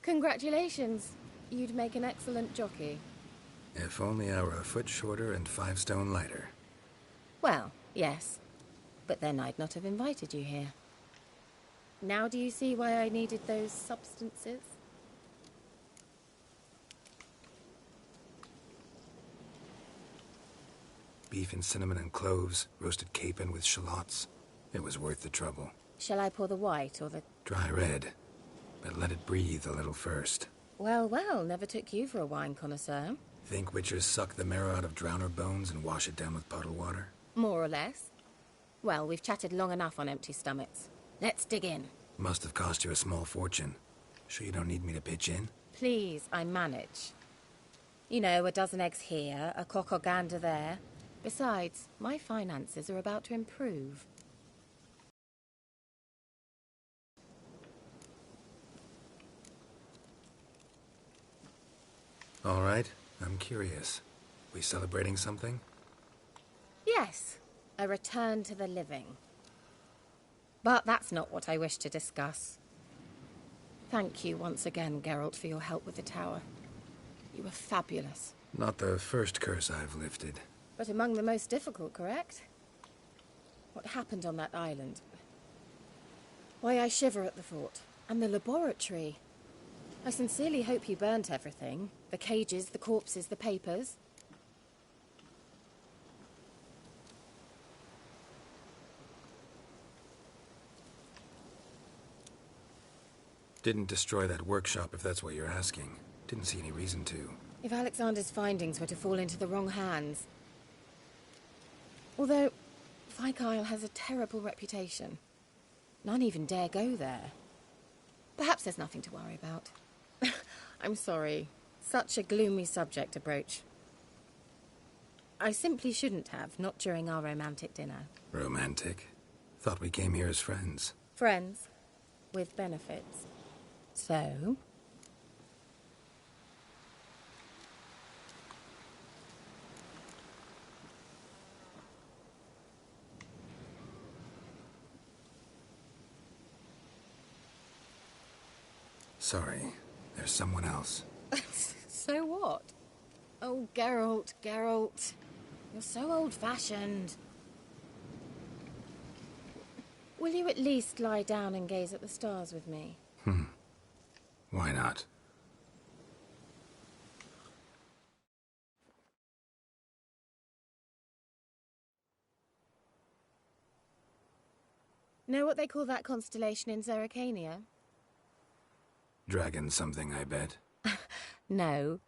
Congratulations. You'd make an excellent jockey. If only I were a foot shorter and 5 stone lighter. Well, yes. But then I'd not have invited you here. Now do you see why I needed those substances? Beef and cinnamon and cloves, roasted capon with shallots. It was worth the trouble. Shall I pour the white or the... Dry red. But let it breathe a little first. Well, well, never took you for a wine connoisseur. Think witchers suck the marrow out of drowner bones and wash it down with puddle water? More or less. Well, we've chatted long enough on empty stomachs. Let's dig in. Must have cost you a small fortune. Sure you don't need me to pitch in? Please, I manage. You know, a dozen eggs here, a cock or gander there. Besides, my finances are about to improve. All right, I'm curious. We celebrating something? Yes, a return to the living. But that's not what I wish to discuss. Thank you once again, Geralt, for your help with the tower. You were fabulous. Not the first curse I've lifted. But among the most difficult, correct? What happened on that island? Why, I shiver at the thought. And the laboratory. I sincerely hope you burnt everything. The cages, the corpses, the papers. Didn't destroy that workshop, if that's what you're asking. Didn't see any reason to. If Alexander's findings were to fall into the wrong hands. Although, Fyke Isle has a terrible reputation. None even dare go there. Perhaps there's nothing to worry about. I'm sorry. Such a gloomy subject to broach. I simply shouldn't have, not during our romantic dinner. Romantic? Thought we came here as friends. Friends. With benefits. So? Sorry, there's someone else. So what? Oh, Geralt, Geralt. You're so old-fashioned. Will you at least lie down and gaze at the stars with me? Why not? Know what they call that constellation in Zerrikania? Dragon something, I bet. No,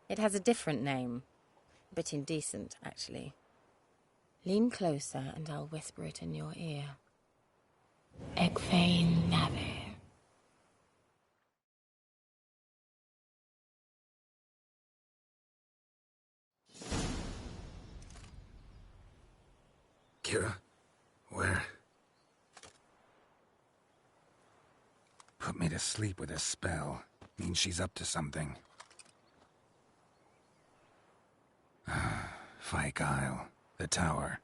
it has a different name. A bit indecent, actually. Lean closer and I'll whisper it in your ear. Egfain Nave. Kira? Where? Put me to sleep with a spell. Means she's up to something. Fyke Isle. The tower.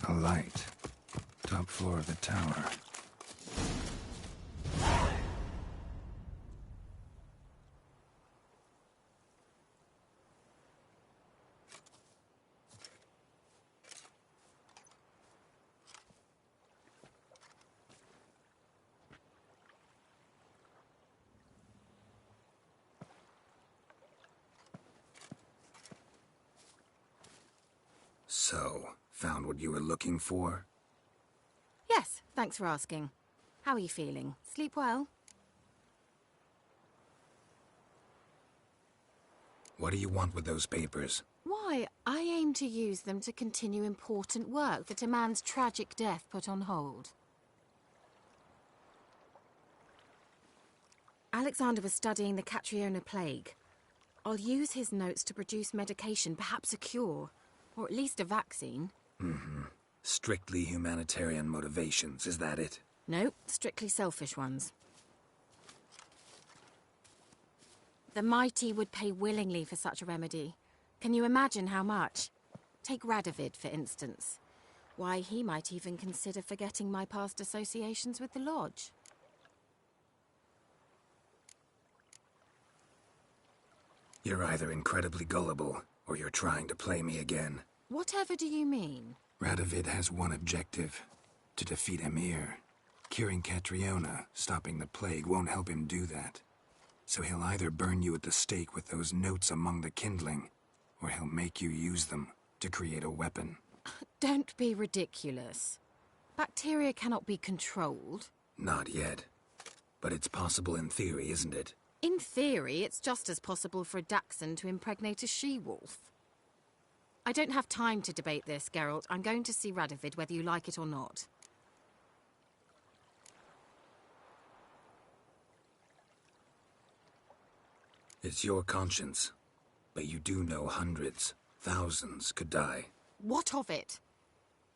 A light. Top floor of the tower. So, found what you were looking for? Yes, thanks for asking. How are you feeling? Sleep well? What do you want with those papers? Why, I aim to use them to continue important work that a man's tragic death put on hold. Alexander was studying the Catriona plague. I'll use his notes to produce medication, perhaps a cure, or at least a vaccine. Strictly humanitarian motivations, is that it? No, strictly selfish ones. The mighty would pay willingly for such a remedy. Can you imagine how much? Take Radovid, for instance. Why, he might even consider forgetting my past associations with the Lodge. You're either incredibly gullible, or you're trying to play me again. Whatever do you mean? Radovid has one objective: to defeat Emhyr. Curing Catriona, stopping the plague, won't help him do that. So he'll either burn you at the stake with those notes among the kindling, or he'll make you use them to create a weapon. Don't be ridiculous. Bacteria cannot be controlled. Not yet. But it's possible in theory, isn't it? In theory, it's just as possible for a Dachshund to impregnate a she-wolf. I don't have time to debate this, Geralt. I'm going to see Radovid whether you like it or not. It's your conscience. But you do know hundreds, thousands could die. What of it?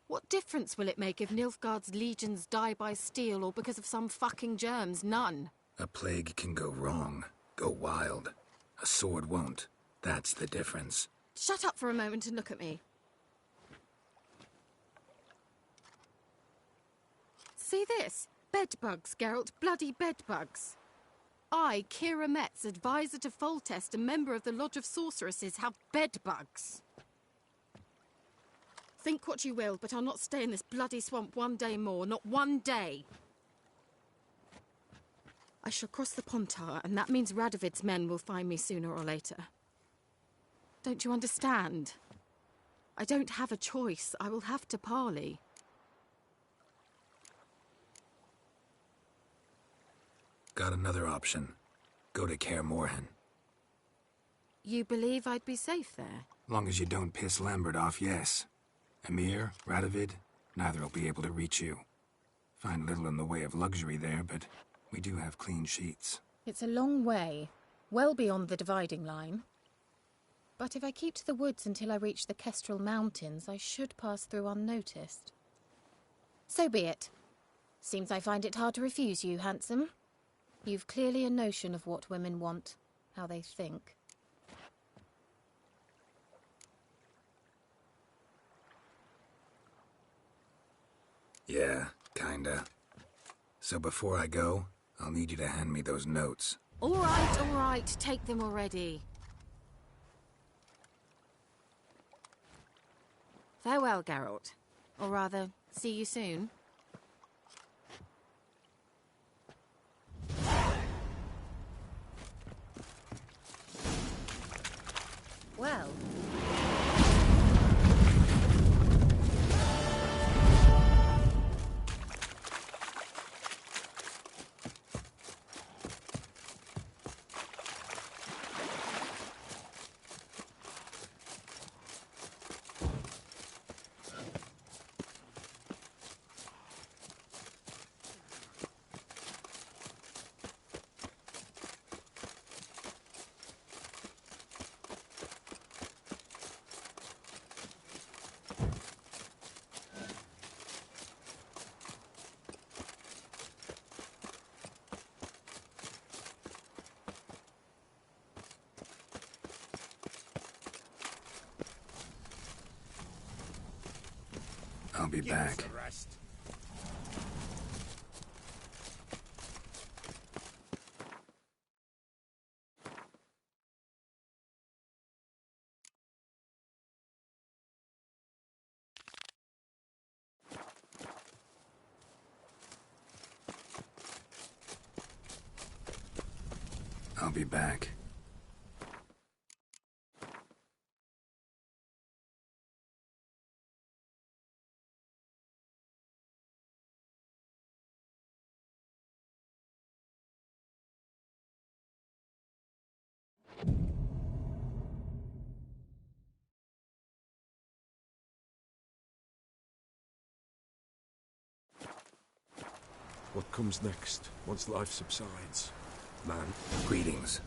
What difference will it make if Nilfgaard's legions die by steel or because of some fucking germs? None. A plague can go wrong, go wild. A sword won't. That's the difference. Shut up for a moment and look at me. See this? Bedbugs, Geralt. Bloody bedbugs. I, Kira Metz, advisor to Foltest, a member of the Lodge of Sorceresses, have bedbugs. Think what you will, but I'll not stay in this bloody swamp one day more. Not one day. I shall cross the Pontar, and that means Radovid's men will find me sooner or later. Don't you understand? I don't have a choice. I will have to parley. Got another option. Go to Kaer Morhen. You believe I'd be safe there? Long as you don't piss Lambert off, yes. Emhyr, Radovid, neither will be able to reach you. Find little in the way of luxury there, but we do have clean sheets. It's a long way, well beyond the dividing line. But if I keep to the woods until I reach the Kestrel Mountains, I should pass through unnoticed. So be it. Seems I find it hard to refuse you, handsome. You've clearly a notion of what women want, how they think. Yeah, kinda. So before I go, I'll need you to hand me those notes. All right, take them already. Farewell, Geralt. Or rather, see you soon. Well... I'll be back. I'll be back. What comes next, once life subsides? Man? Greetings.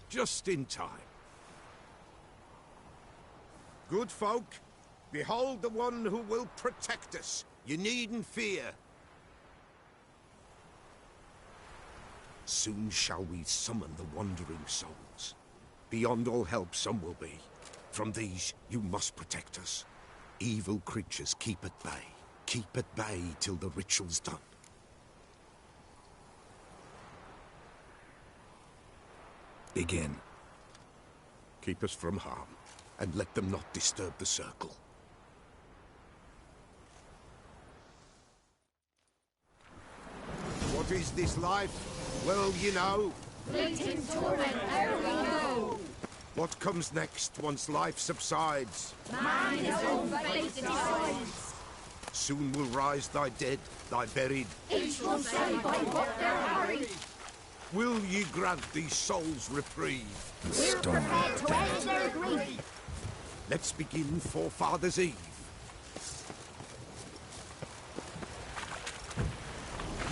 Just in time. Good folk, Behold the one who will protect us. You needn't fear. Soon shall we summon the wandering souls. Beyond all help some will be. From these you must protect us. Evil creatures keep at bay. Keep at bay till the ritual's done. Begin. Keep us from harm, and let them not disturb the circle. What is this life? Well, you know. Fleeting torment, ere we go. What comes next once life subsides? Man his own fate decides. Soon will rise thy dead, thy buried. Each will say by what they're harried. Will ye grant these souls reprieve? We're prepared to end their grief. Let's begin Forefathers' Eve.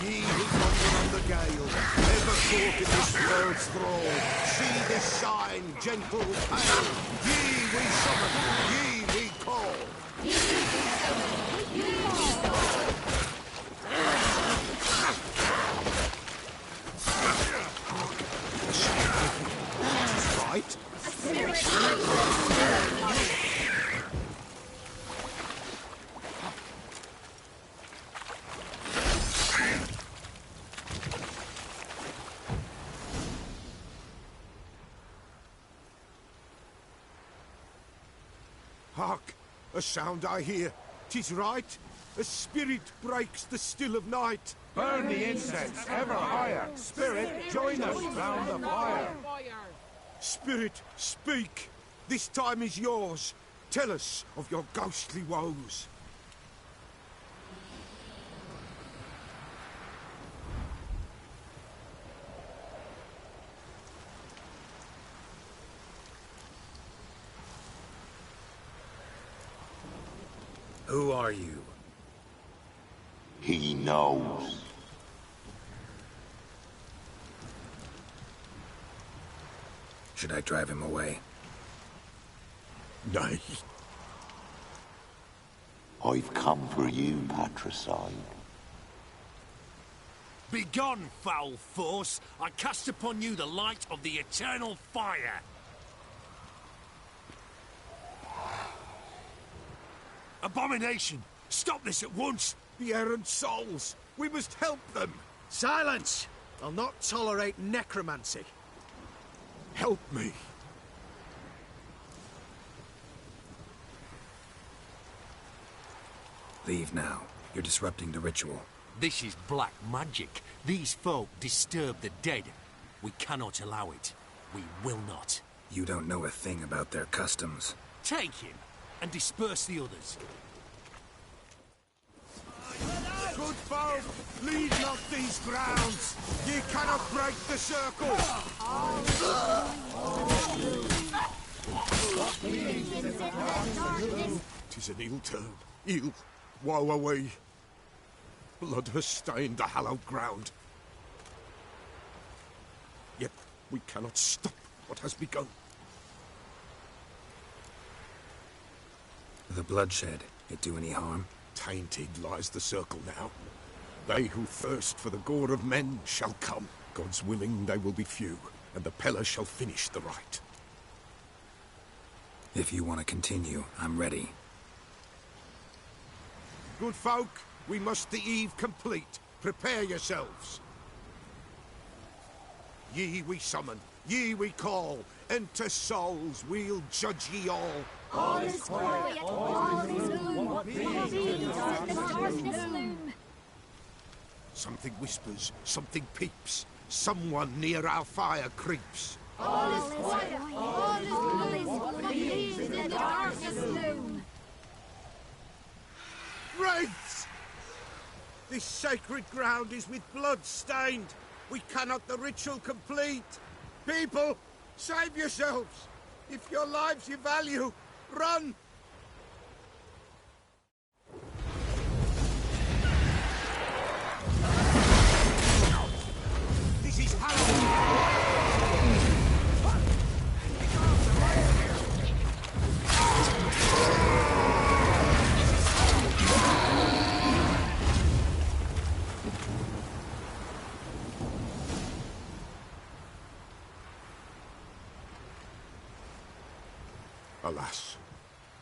Ye who wander on the gale, ever caught in this world's thrall, see this sign, gentle pale. Ye we summon, ye we call. Ye we summon, ye call. Right? A spirit. Hark! A sound I hear. 'Tis right. A spirit breaks the still of night. Burn the incense ever higher. Spirit, join us round the fire. Spirit, speak. This time is yours. Tell us of your ghostly woes. Who are you? He knows. Should I drive him away? Nay. I've come for you, patricide. Begone, foul force! I cast upon you the light of the eternal fire! Abomination! Stop this at once! The errant souls! We must help them! Silence! I'll not tolerate necromancy. Help me! Leave now. You're disrupting the ritual. This is black magic. These folk disturb the dead. We cannot allow it. We will not. You don't know a thing about their customs. Take him, and disperse the others. Good folk, leave not these grounds. Ye cannot break the circle. 'Tis an ill turn. Ill. Woe away. Blood has stained the hallowed ground. Yet we cannot stop what has begun. The bloodshed, it do any harm? Tainted lies the circle now. They who thirst for the gore of men shall come. God's willing they will be few, and the Peller shall finish the rite. If you want to continue, I'm ready. Good folk, we must the eve complete. Prepare yourselves. Ye we summon, ye we call. Enter souls, we'll judge ye all. All is quiet, all is gloom. In the darkness loom. Something whispers, something peeps. Someone near our fire creeps. All is quiet, all is gloom. In the darkness loom. Wraiths! This sacred ground is with blood stained. We cannot the ritual complete. People, save yourselves. If your lives you value, run! This is Halloween! Alas,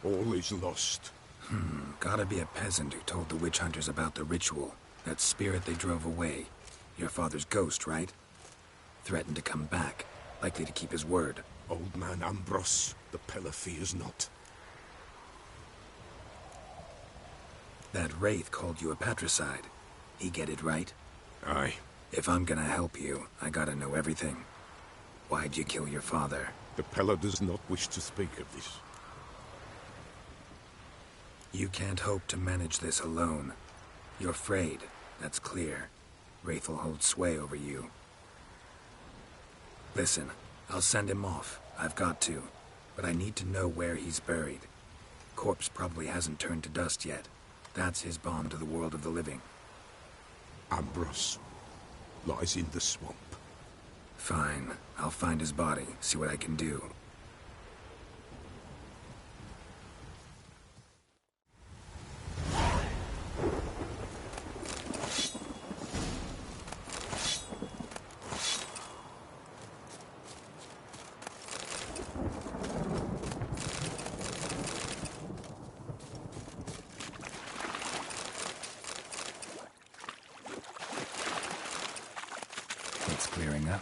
all is lost. Gotta be a peasant who told the witch hunters about the ritual. That spirit they drove away. Your father's ghost, right? Threatened to come back. Likely to keep his word. Old man Ambrose, the Pella fears not. That wraith called you a patricide. He get it right? Aye. If I'm gonna help you, I gotta know everything. Why'd you kill your father? The Pella does not wish to speak of this. You can't hope to manage this alone. You're afraid, that's clear. Wraith will hold sway over you. Listen, I'll send him off. I've got to. But I need to know where he's buried. Corpse probably hasn't turned to dust yet. That's his bond to the world of the living. Ambrose lies in the swamp. Fine. I'll find his body, see what I can do. It's clearing up.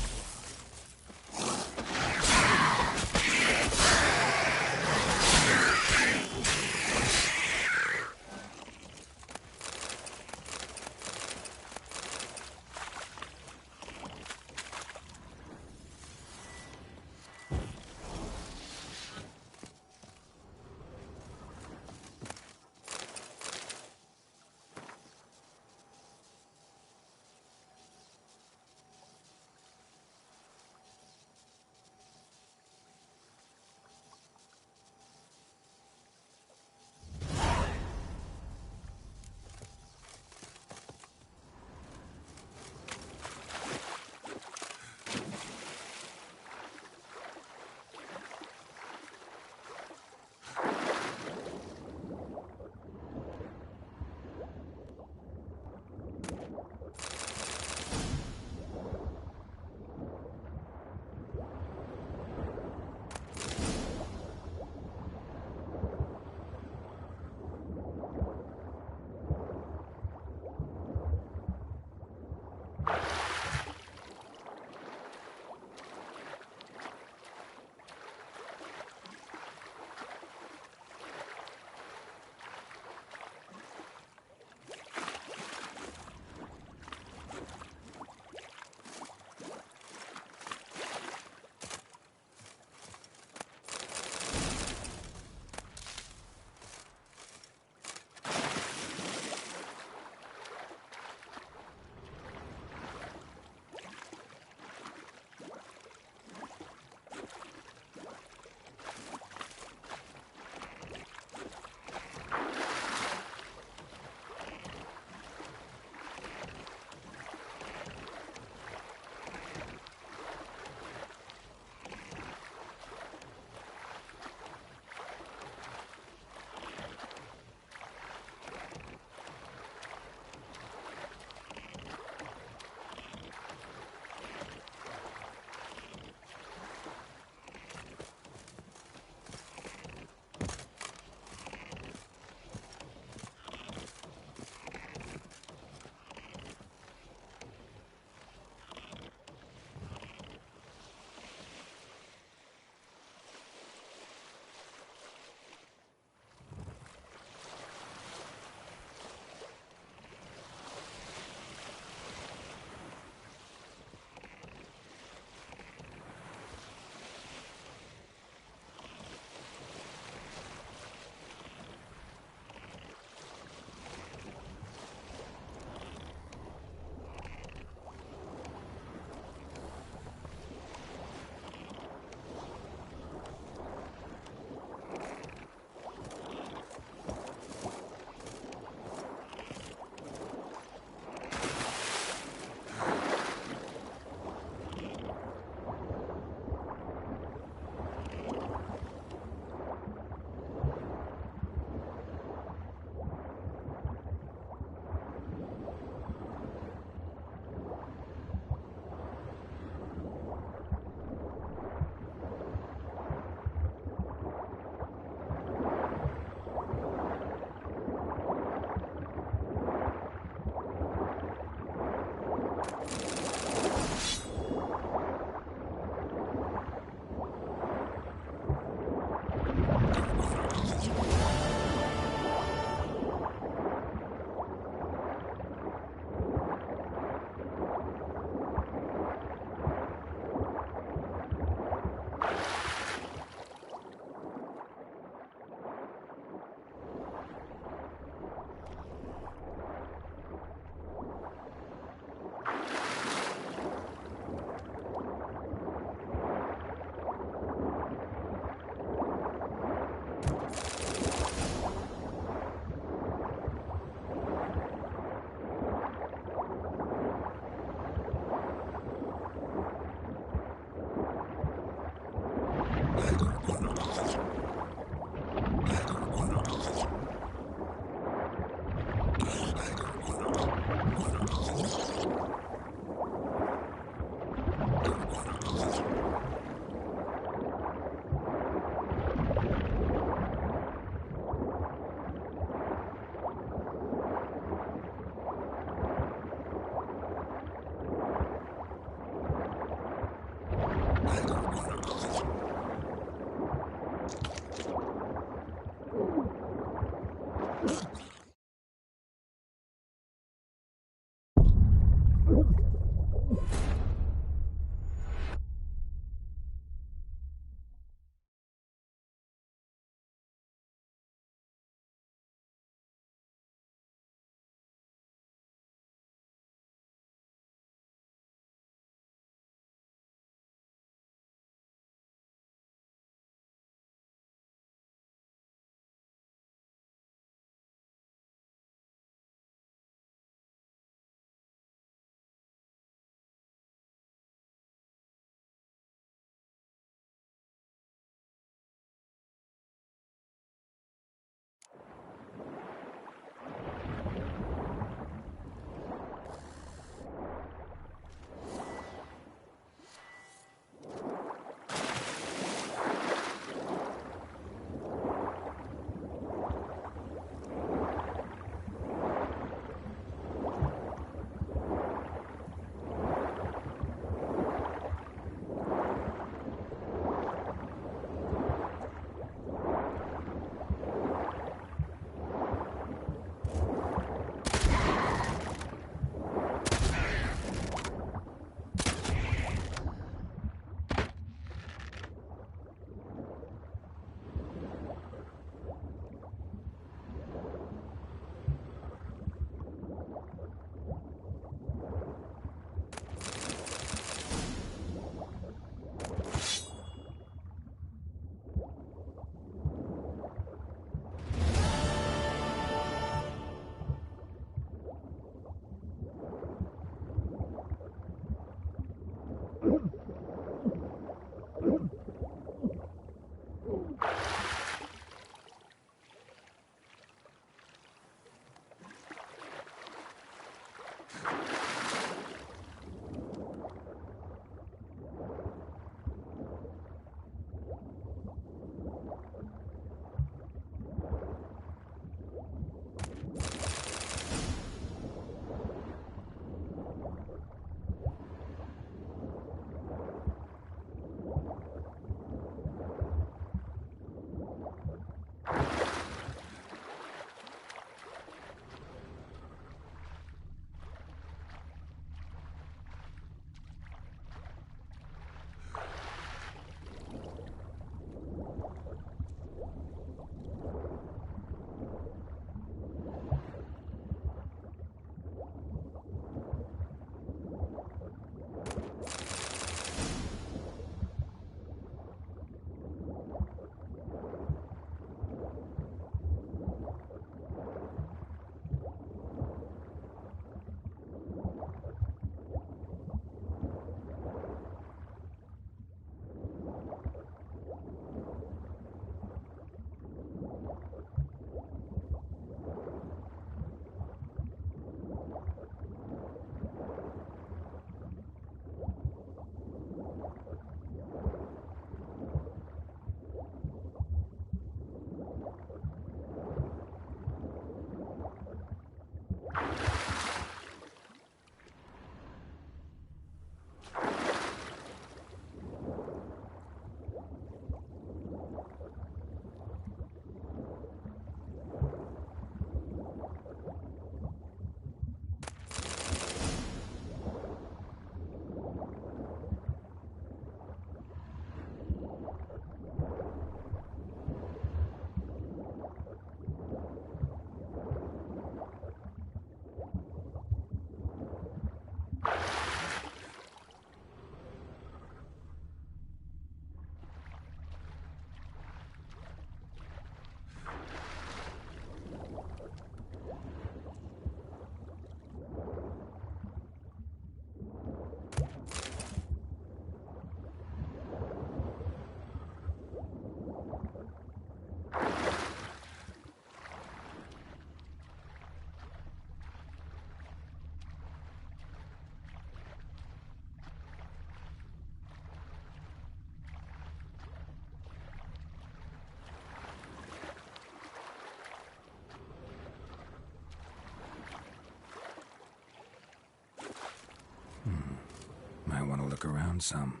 Might want to look around some.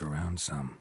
look around some.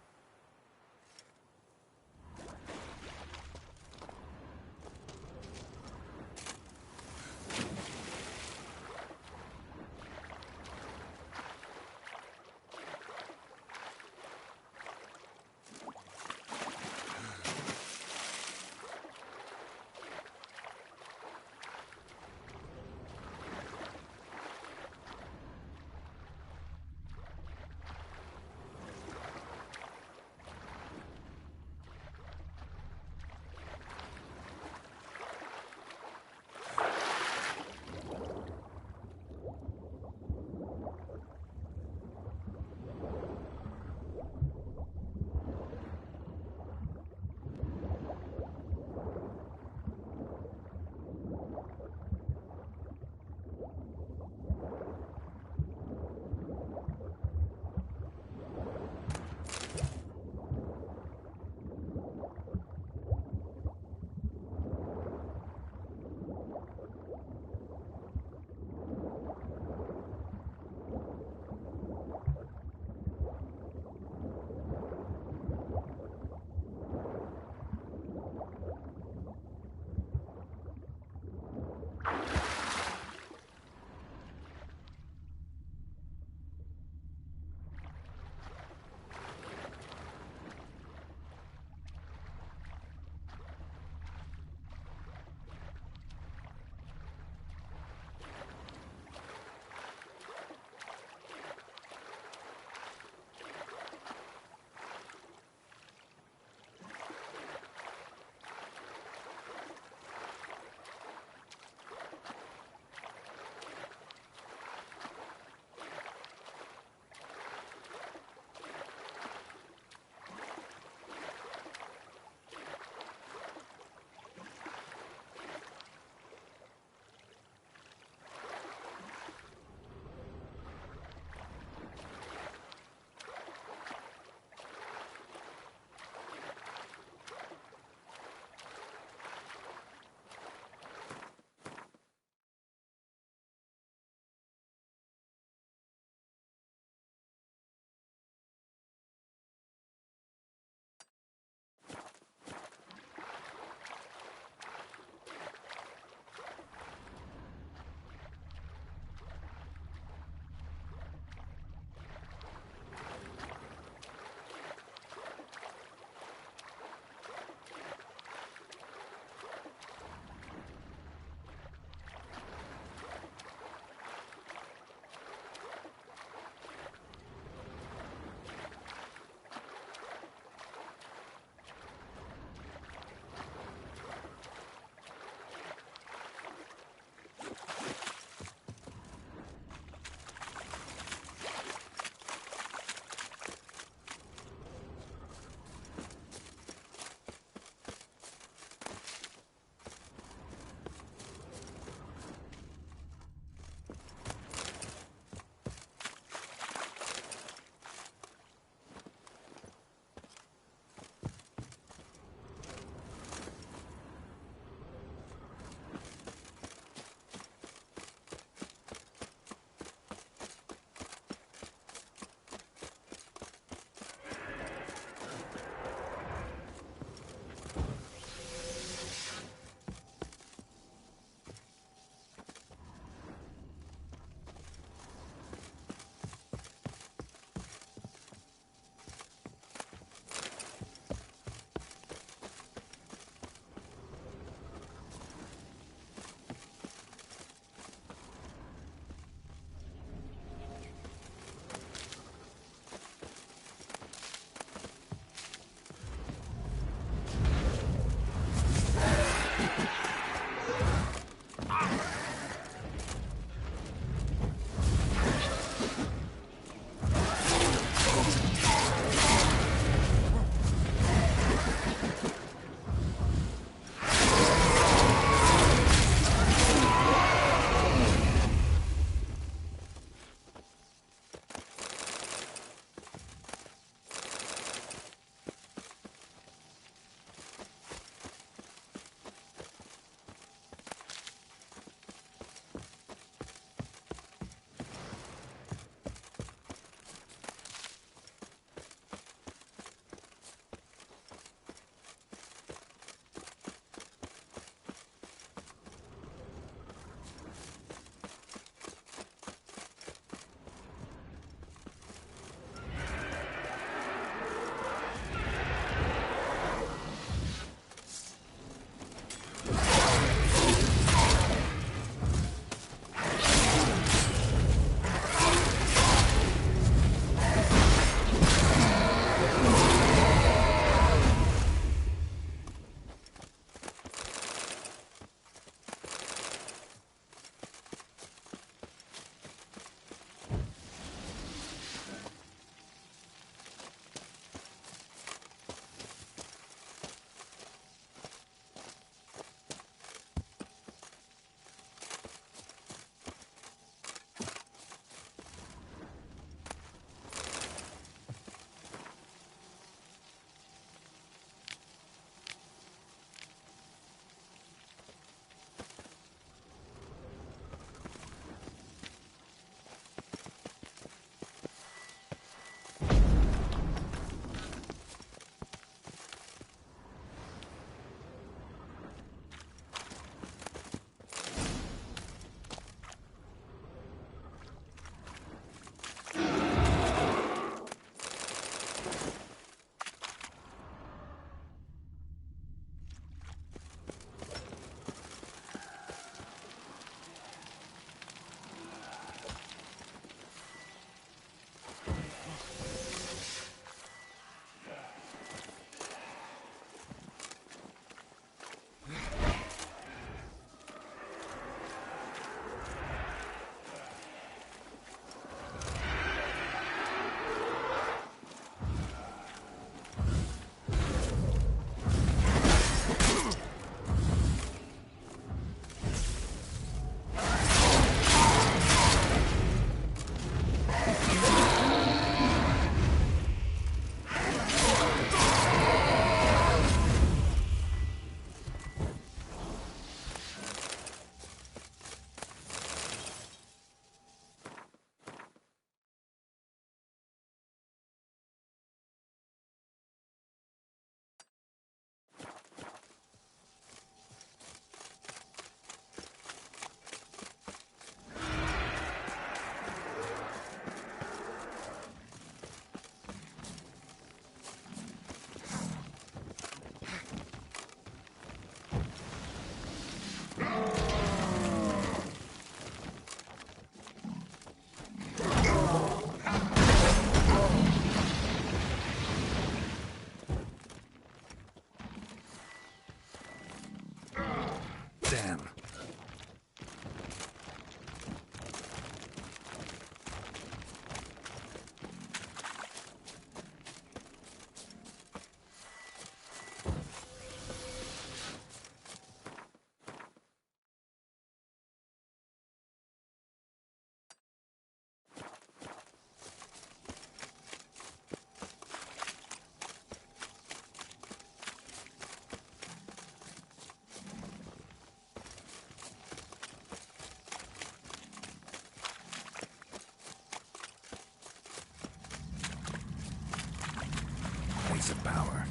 piece of power.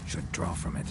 Should draw from it.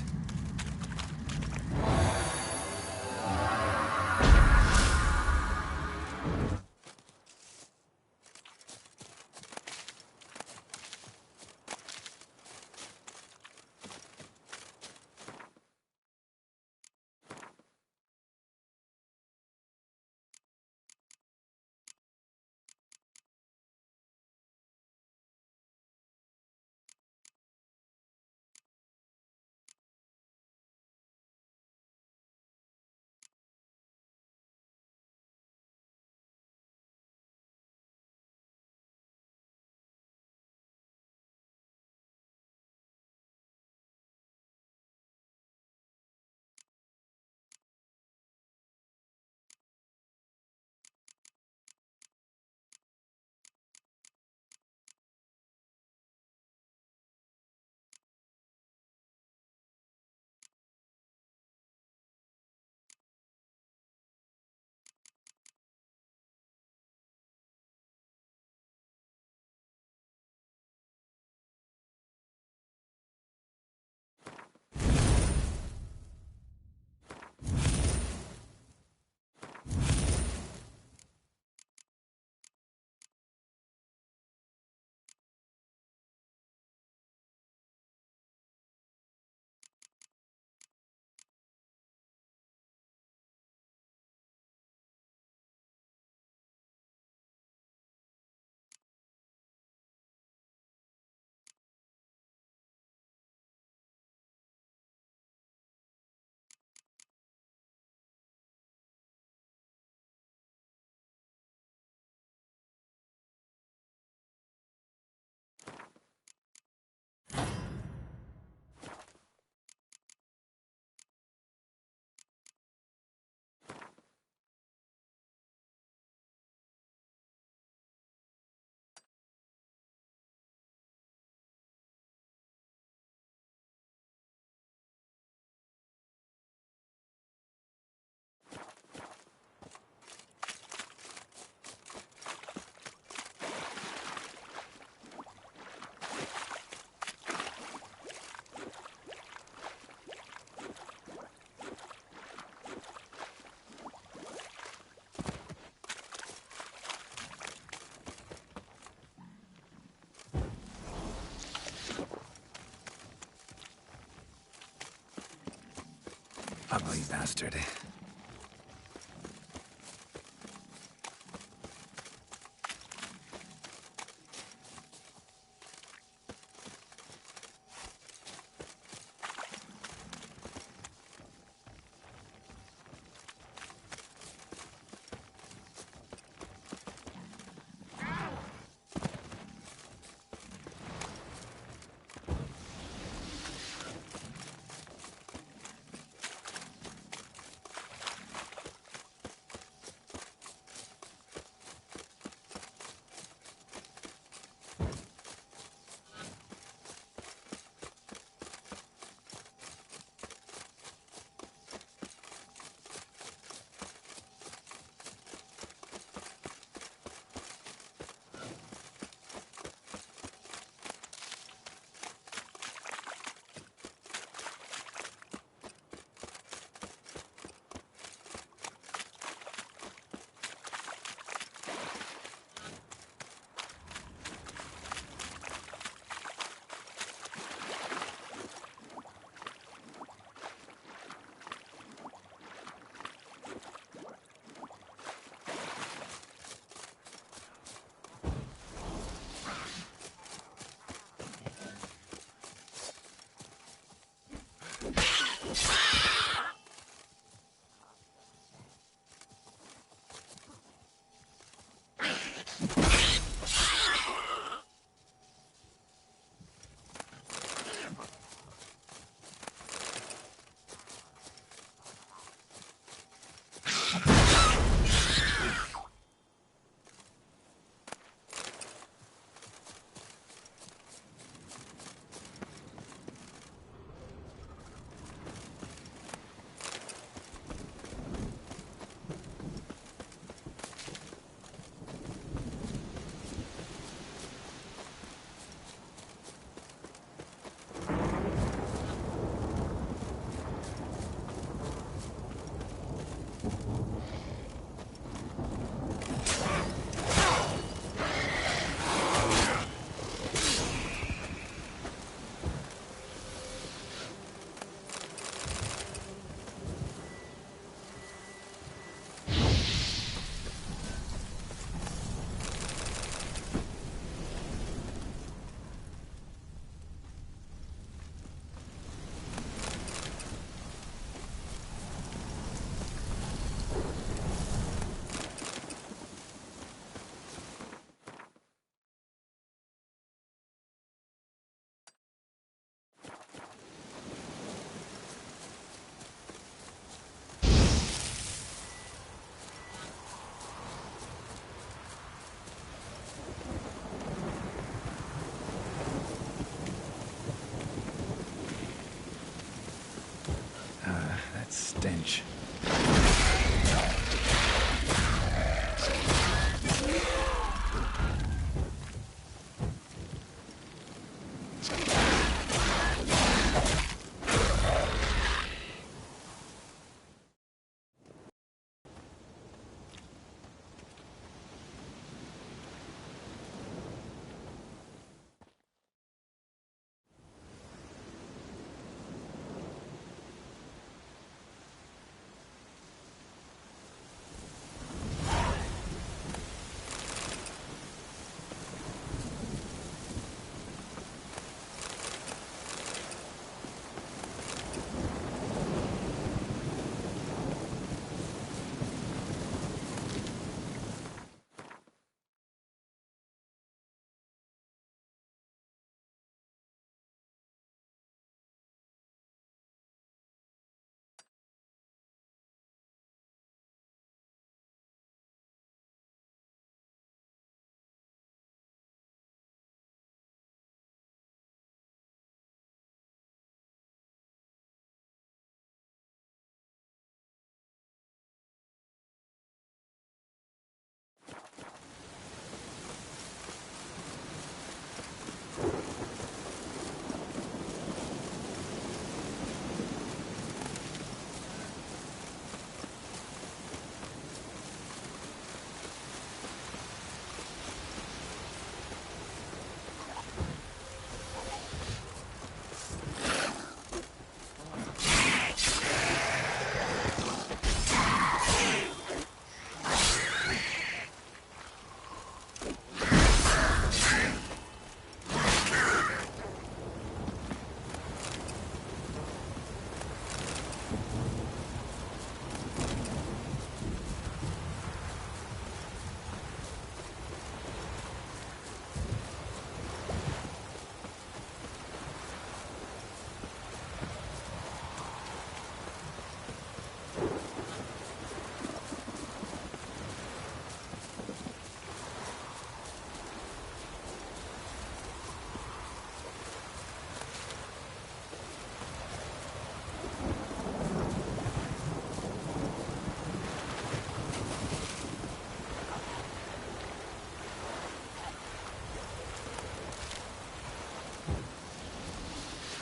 Ugly bastard.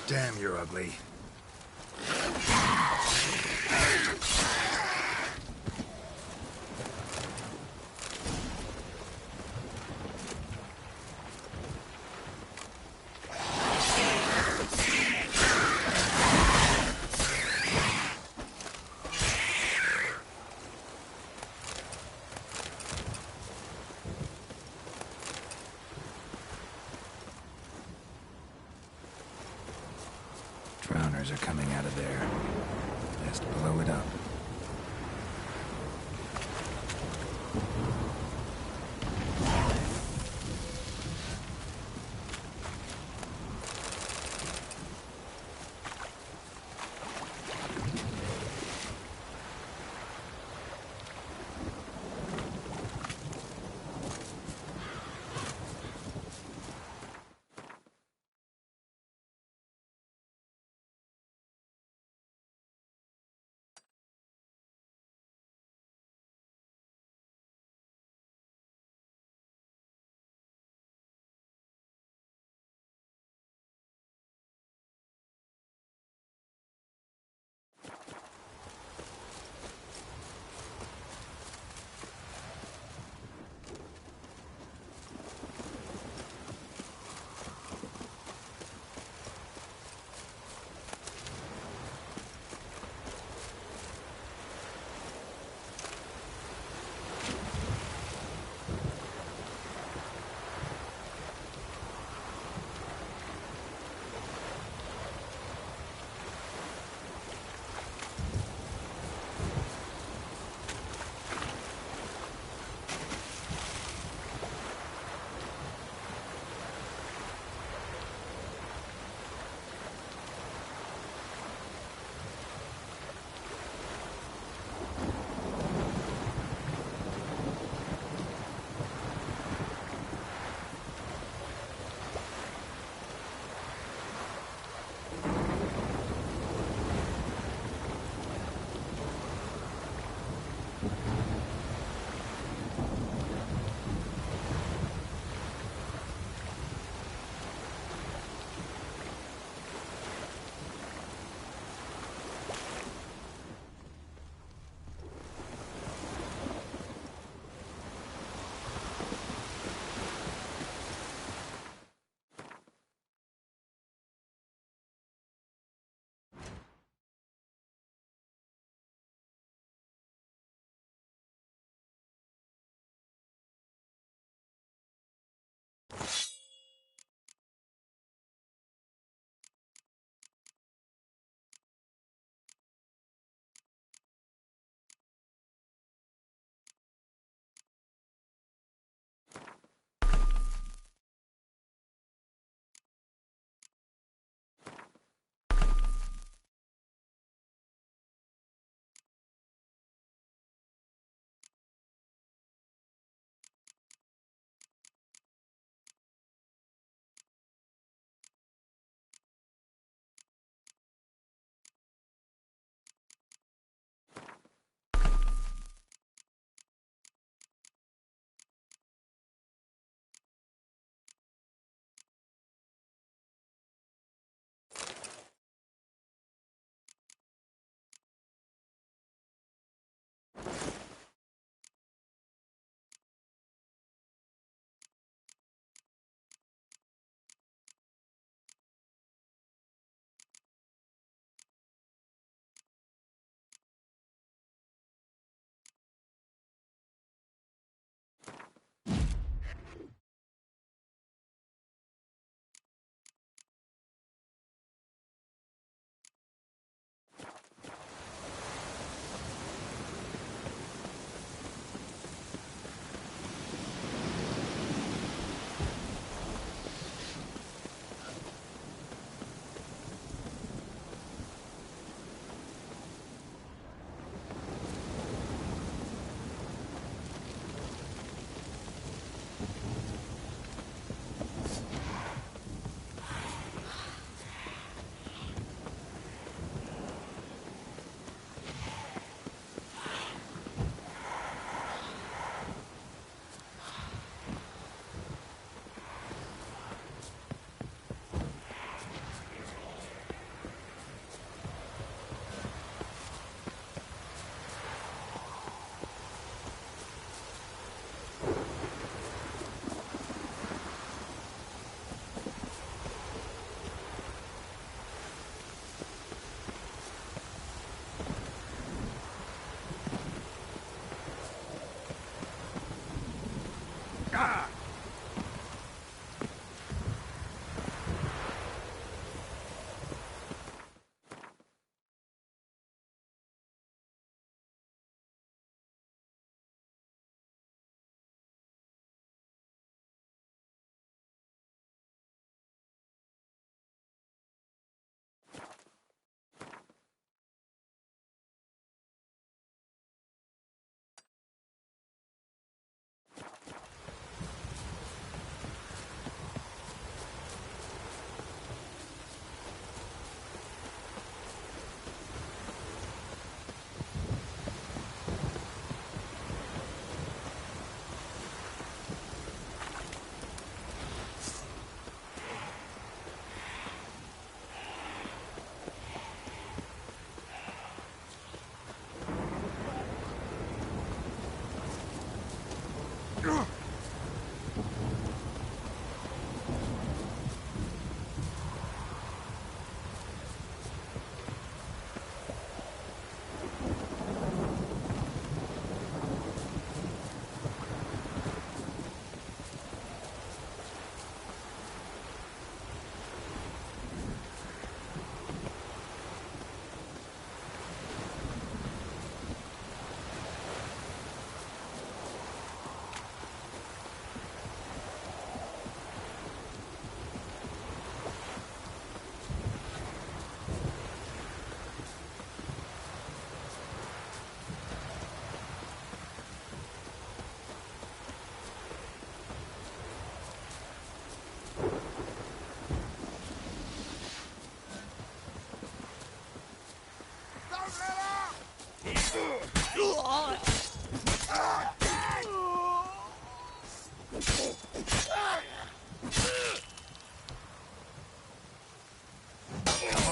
Damn, you're ugly. Drowners are coming out of there. Best blow it up.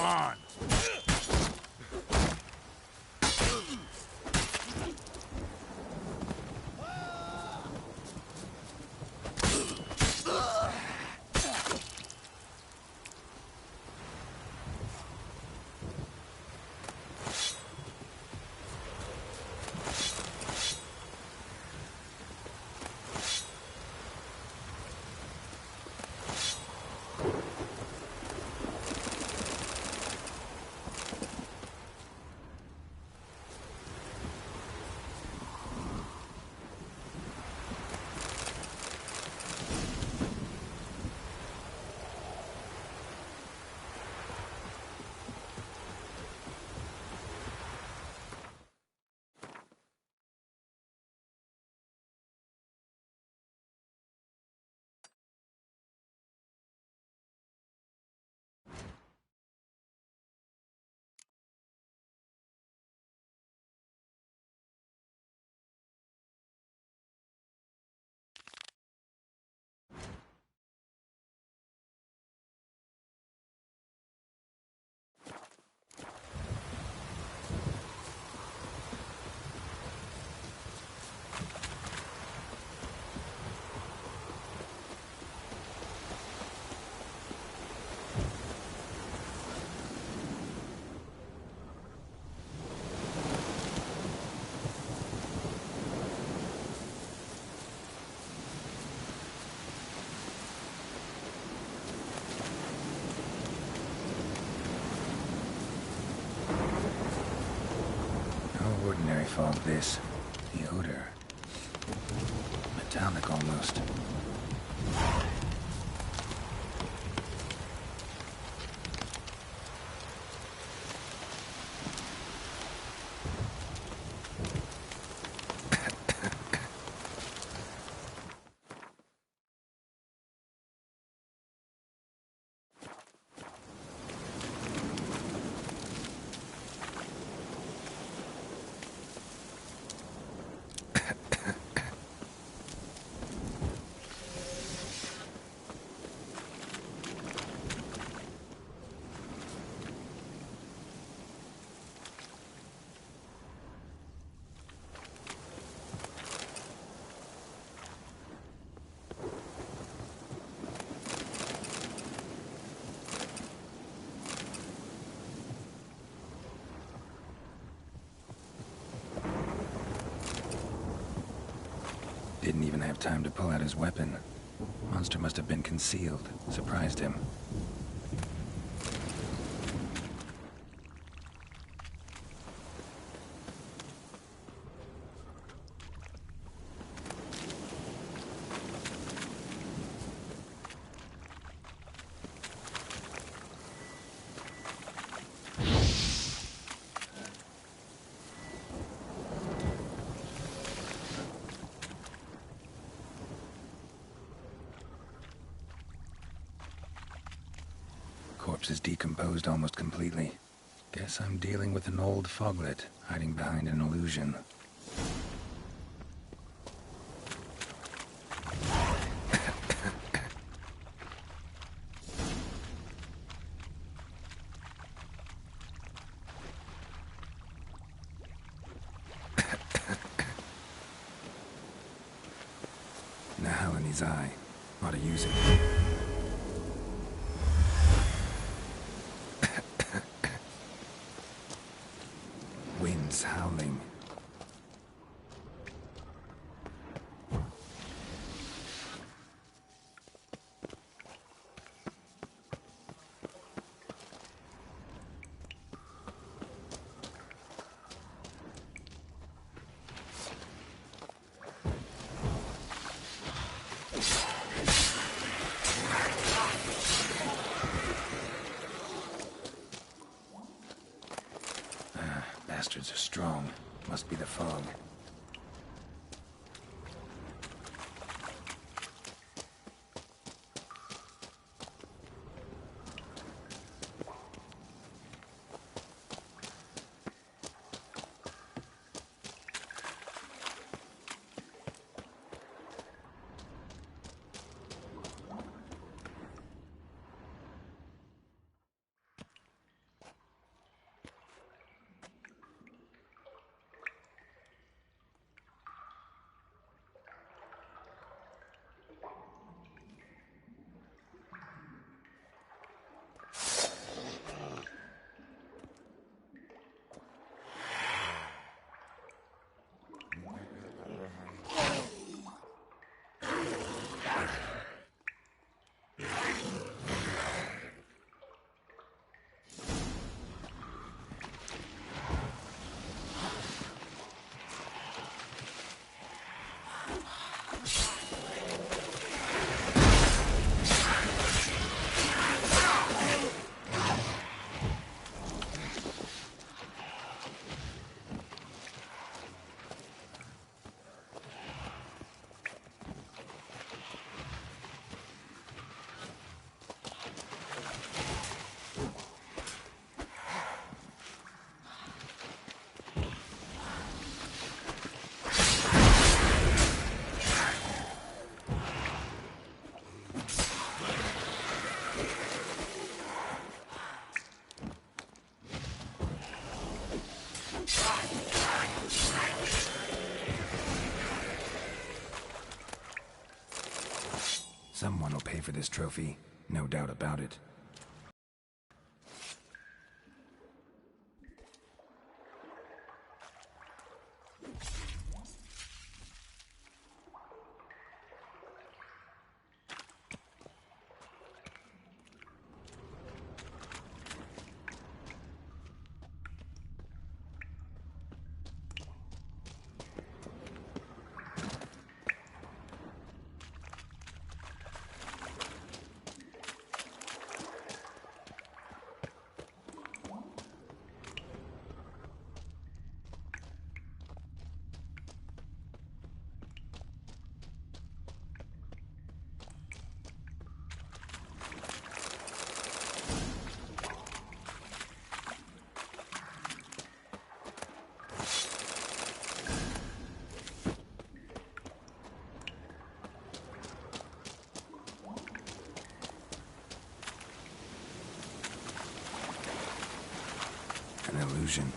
on! Ordinary fog, this. The odor. Metallic almost. Didn't even have time to pull out his weapon. Monster must have been concealed. Surprised him. Corpse is decomposed almost completely. Guess I'm dealing with an old foglet, hiding behind an illusion. Nahal in his eye. Ought to use it. Winds howling. Bastards are strong. Must be the fog. for this trophy, no doubt about it. An illusion.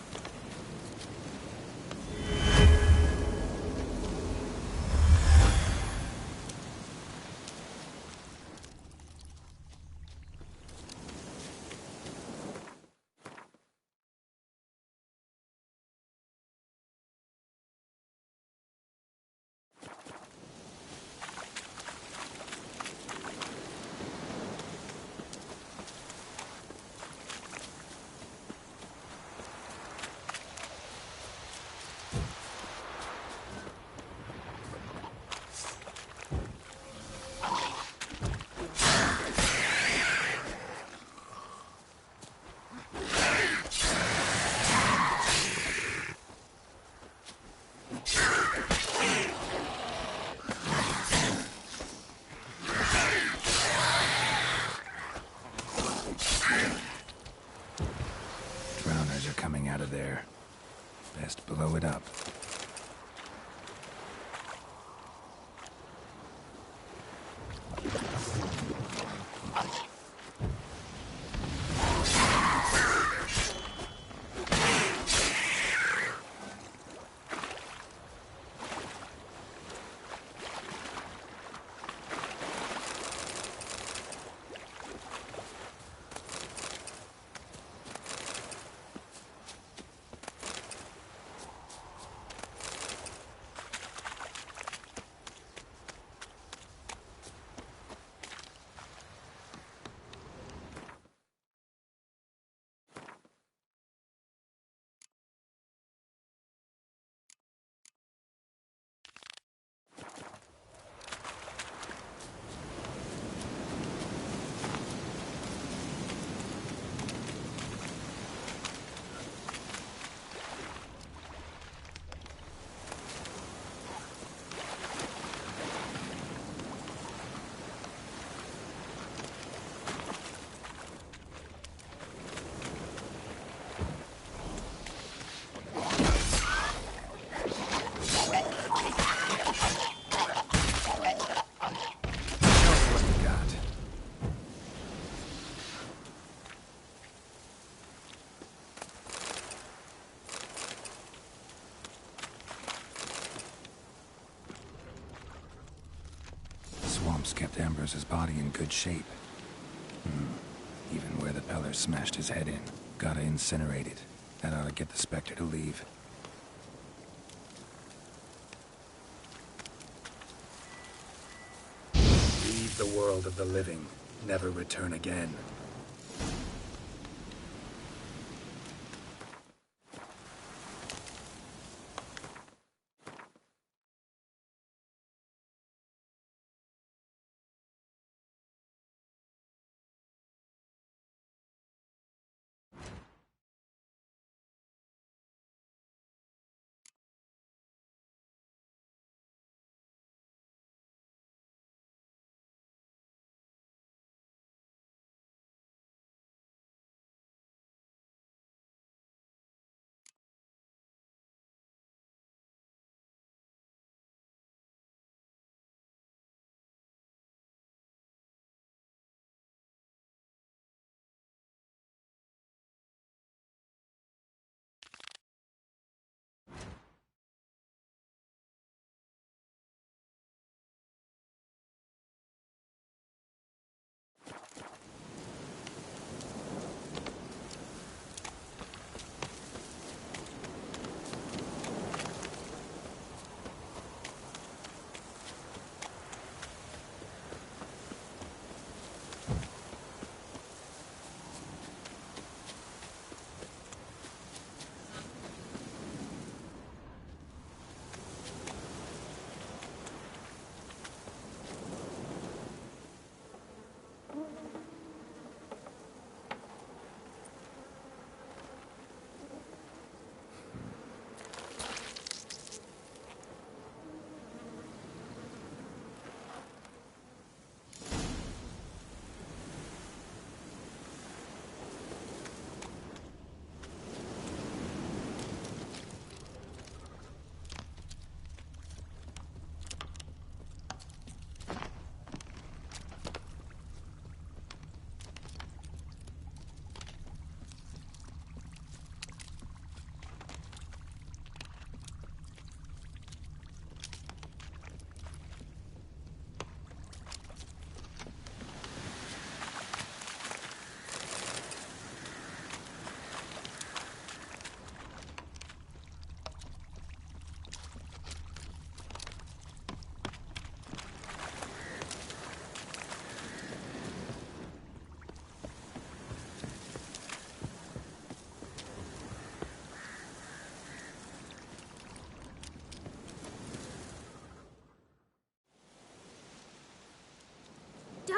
Drowners are coming out of there. Best blow it up. Swamps kept Ambrose's body in good shape. Even where the Peller smashed his head in. Gotta incinerate it. That ought to get the Spectre to leave. Leave the world of the living. Never return again.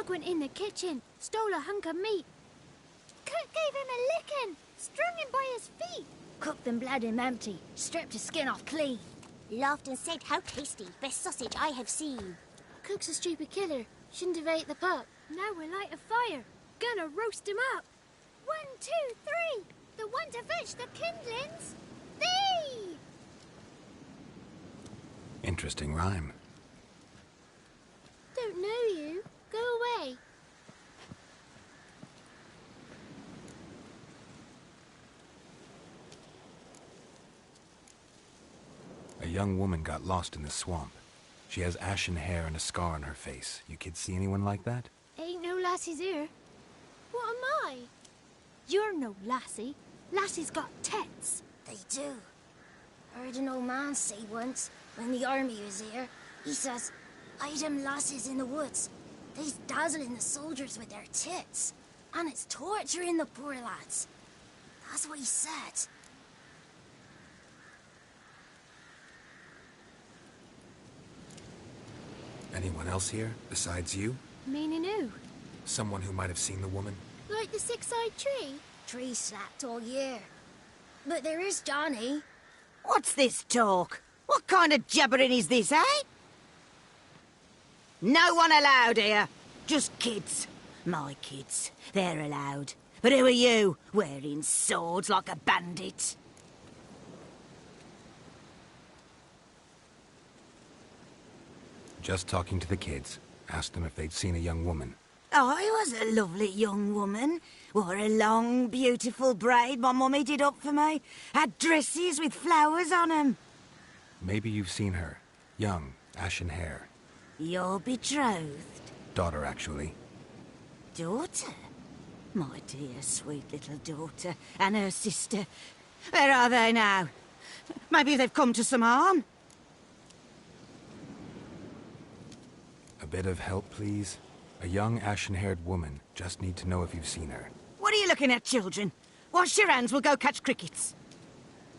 Dog went in the kitchen, stole a hunk of meat. Cook gave him a licking, strung him by his feet. Cooked and bled him empty, stripped his skin off clean. Laughed and said, how tasty, best sausage I have seen. Cook's a stupid killer, shouldn't have ate the pup. Now we'll light a fire, gonna roast him up. 1, 2, 3, the one to fetch the kindlings. Thee! Interesting rhyme. Don't know you. Go away. A young woman got lost in the swamp. She has ashen hair and a scar on her face. You kids see anyone like that? Ain't no lassies here. What am I? You're no lassie. Lassie's got tits. They do. Heard an old man say once, when the army was here, he says, "I them lasses in the woods. They's dazzling the soldiers with their tits. And it's torturing the poor lads." That's what he said. Anyone else here, besides you? Meaning who? Someone who might have seen the woman? Like the six-eyed tree? Tree slapped all year. But there is Johnny. What's this talk? What kind of jabbering is this, eh? No one allowed here. Just kids. My kids. They're allowed. But who are you, wearing swords like a bandit? Just talking to the kids. Asked them if they'd seen a young woman. I was a lovely young woman. Wore a long, beautiful braid my mummy did up for me. Had dresses with flowers on 'em. Maybe you've seen her. Young, ashen hair. Your betrothed? Daughter, actually. Daughter? My dear, sweet little daughter. And her sister. Where are they now? Maybe they've come to some harm? A bit of help, please? A young, ashen-haired woman. Just need to know if you've seen her. What are you looking at, children? Wash your hands, we'll go catch crickets.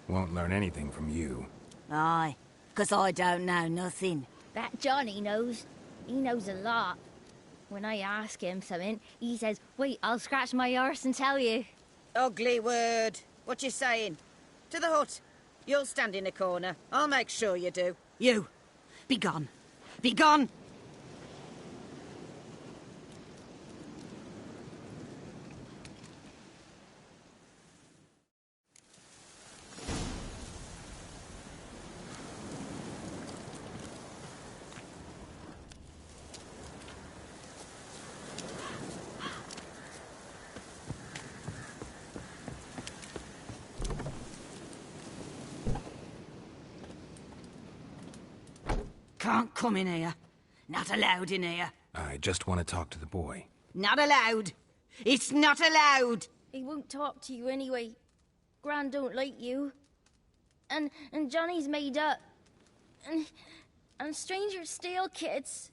Won't learn anything from you. Aye, 'cause I don't know nothing. That Johnny knows. He knows a lot. When I ask him something, he says, "Wait, I'll scratch my arse and tell you." Ugly word. What you saying? To the hut. You'll stand in a corner. I'll make sure you do. You. Be gone. Be gone! Can't come in here. Not allowed in here. I just want to talk to the boy. Not allowed. It's not allowed. He won't talk to you anyway. Gran don't like you. And Johnny's made up. And strangers steal kids.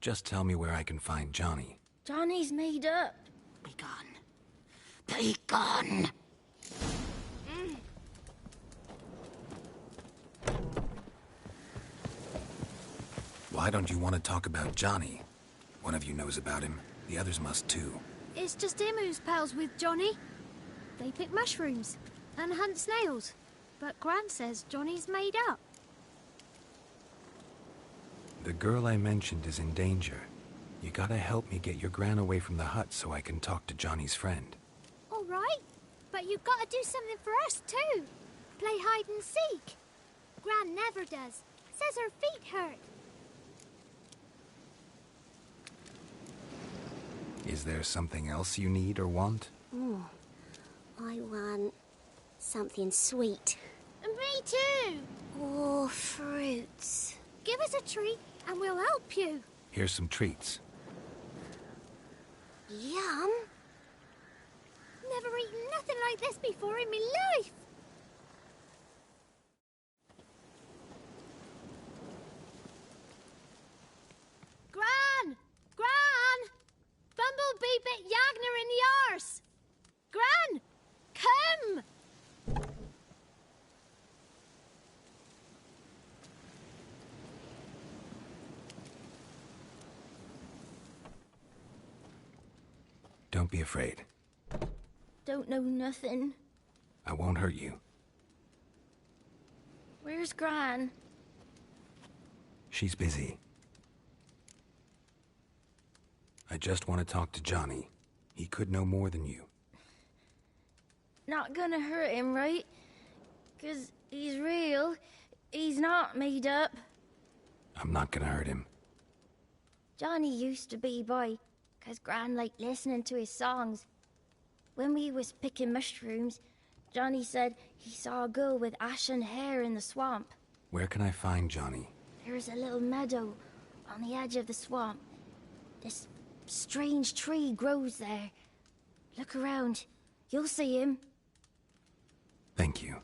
Just tell me where I can find Johnny. Johnny's made up. Be gone. Be gone. Why don't you want to talk about Johnny? One of you knows about him. The others must too. It's just him who's pals with Johnny. They pick mushrooms and hunt snails. But Gran says Johnny's made up. The girl I mentioned is in danger. You gotta help me get your Gran away from the hut so I can talk to Johnny's friend. All right, but you've got to do something for us too. Play hide and seek. Gran never does. Says her feet hurt. Is there something else you need or want? Ooh, I want something sweet. And me too. Oh, fruits. Give us a treat and we'll help you. Here's some treats. Yum. Never eaten nothing like this before in my life. Gran! Gran! Bumblebee bit Yagner in the arse! Gran! Come! Don't be afraid. Don't know nothing. I won't hurt you. Where's Gran? She's busy. I just want to talk to Johnny. He could know more than you. Not gonna hurt him, right? 'Cause he's real. He's not made up. I'm not gonna hurt him. Johnny used to be boy, 'cause Gran liked listening to his songs. When we was picking mushrooms, Johnny said he saw a girl with ashen hair in the swamp. Where can I find Johnny? There's a little meadow on the edge of the swamp. This strange tree grows there. Look around. You'll see him. Thank you.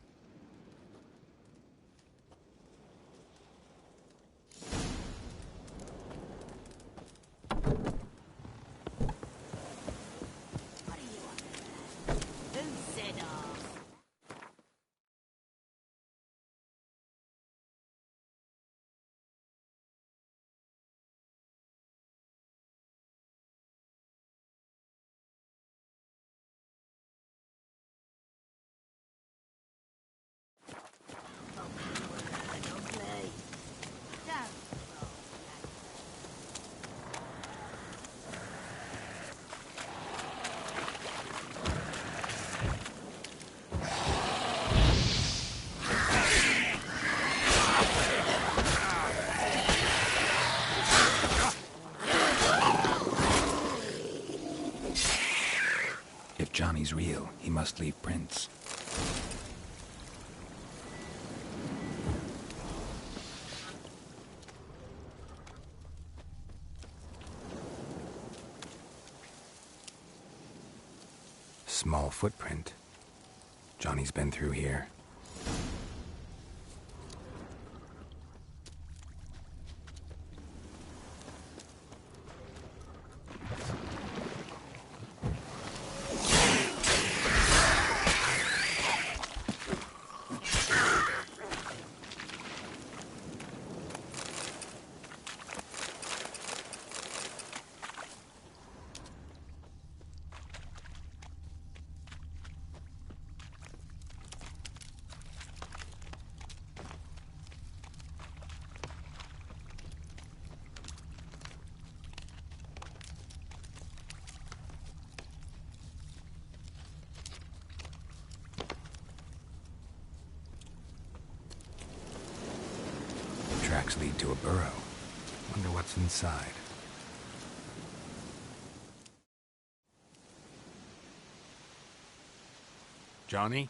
If Johnny's real, he must leave prints. Small footprint. Johnny's been through here. Tracks lead to a burrow. Wonder what's inside. Johnny?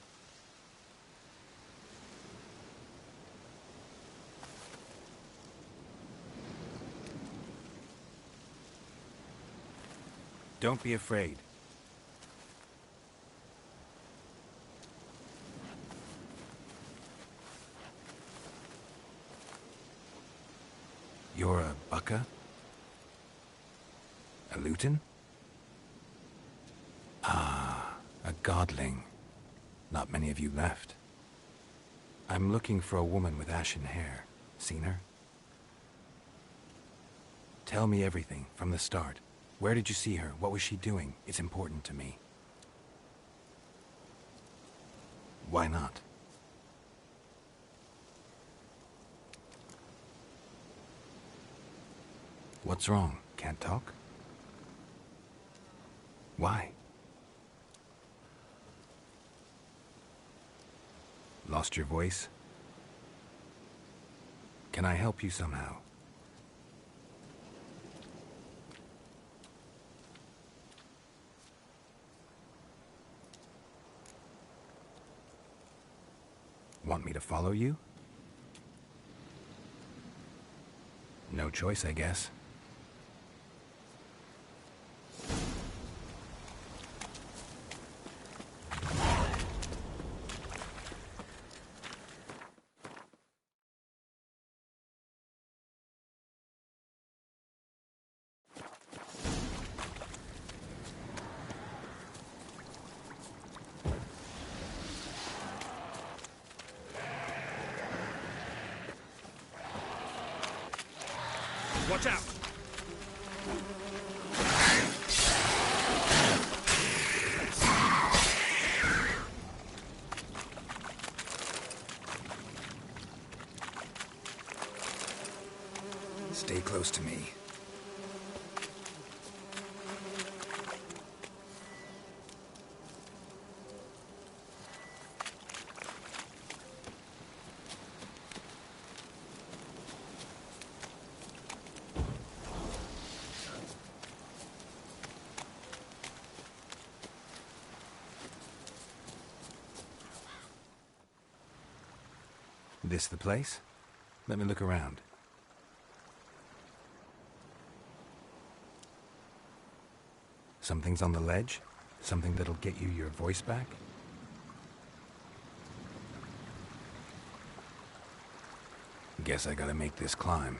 Don't be afraid. You're a Bukka? A Luton? Ah, a godling. Not many of you left. I'm looking for a woman with ashen hair. Seen her? Tell me everything, from the start. Where did you see her? What was she doing? It's important to me. Why not? What's wrong? Can't talk? Why? Lost your voice? Can I help you somehow? Want me to follow you? No choice, I guess. Watch out! Stay close to me. This the place? Let me look around. Something's on the ledge? Something that'll get you your voice back? Guess I gotta make this climb.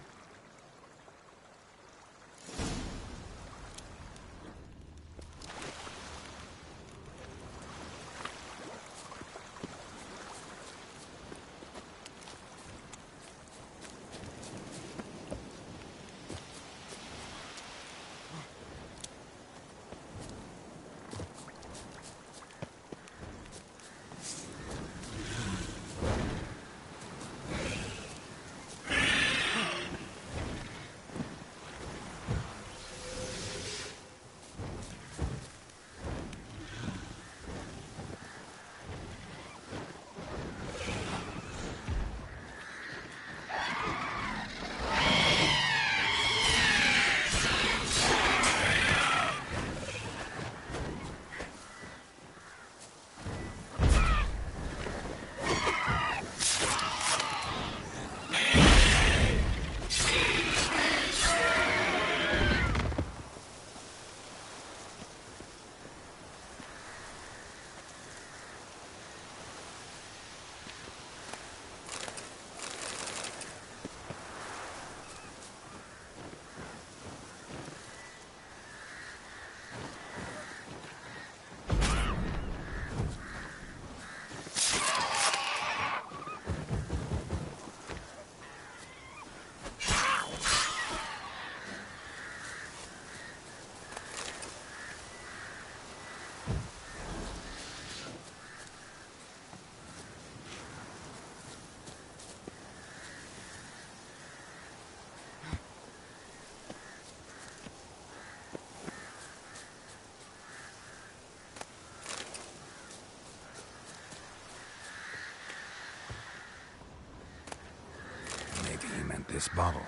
This bottle.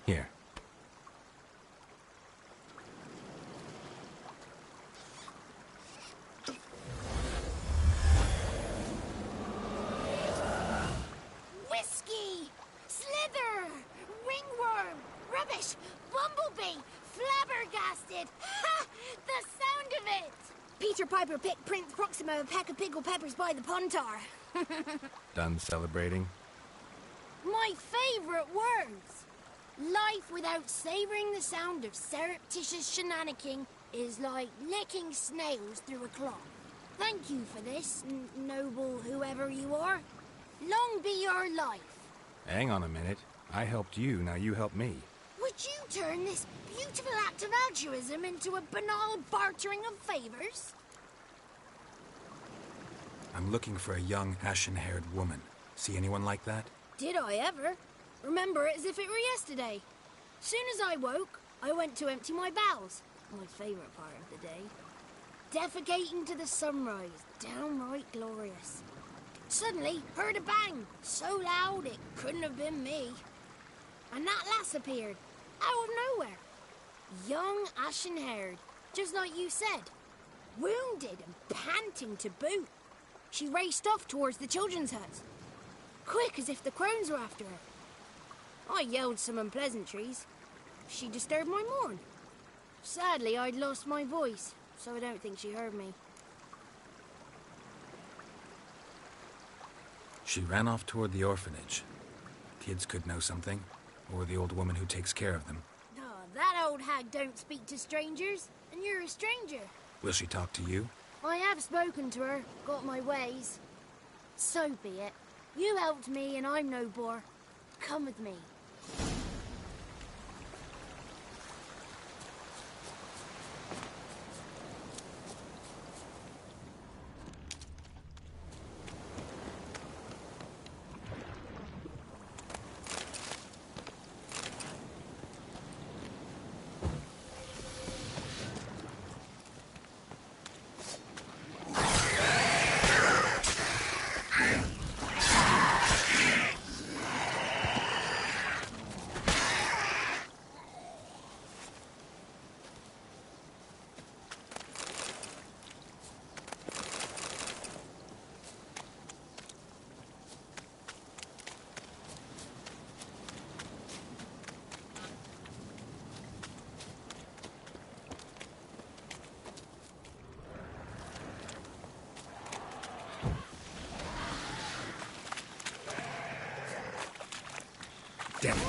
Here. Bumblebee! Flabbergasted! Ha! The sound of it! Peter Piper picked Prince Proxima a pack of pickle peppers by the Pontar. Done celebrating? My favourite words! Life without savouring the sound of surreptitious shenanigans is like licking snails through a cloth. Thank you for this, noble whoever you are. Long be your life. Hang on a minute. I helped you, now you help me. Would you turn this beautiful act of altruism into a banal bartering of favours? I'm looking for a young, ashen-haired woman. See anyone like that? Did I ever? Remember it as if it were yesterday. Soon as I woke, I went to empty my bowels. My favourite part of the day. Defecating to the sunrise. Downright glorious. Suddenly, heard a bang. So loud it couldn't have been me. And that lass appeared. Out of nowhere. Young, ashen-haired. Just like you said. Wounded and panting to boot. She raced off towards the children's huts. Quick as if the crones were after her. I yelled some unpleasantries. She disturbed my morn. Sadly, I'd lost my voice, so I don't think she heard me. She ran off toward the orphanage. Kids could know something, or the old woman who takes care of them. Oh, that old hag don't speak to strangers, and you're a stranger. Will she talk to you? I have spoken to her, got my ways. So be it. You helped me and I'm no bore. Come with me. Damn it.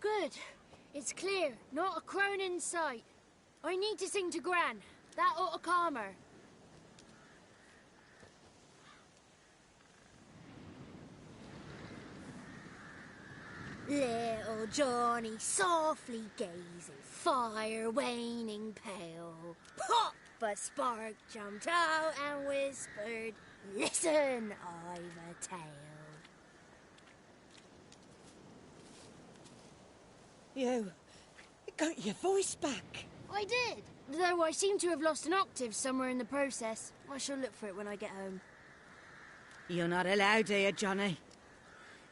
Good. It's clear. Not a crone in sight. I need to sing to Gran. That ought to calm her. Little Johnny softly gazing, fire waning pale. Pop! A spark jumped out and whispered, "Listen, I've a tale." You got your voice back. I did, though I seem to have lost an octave somewhere in the process. I shall look for it when I get home. You're not allowed here, Johnny.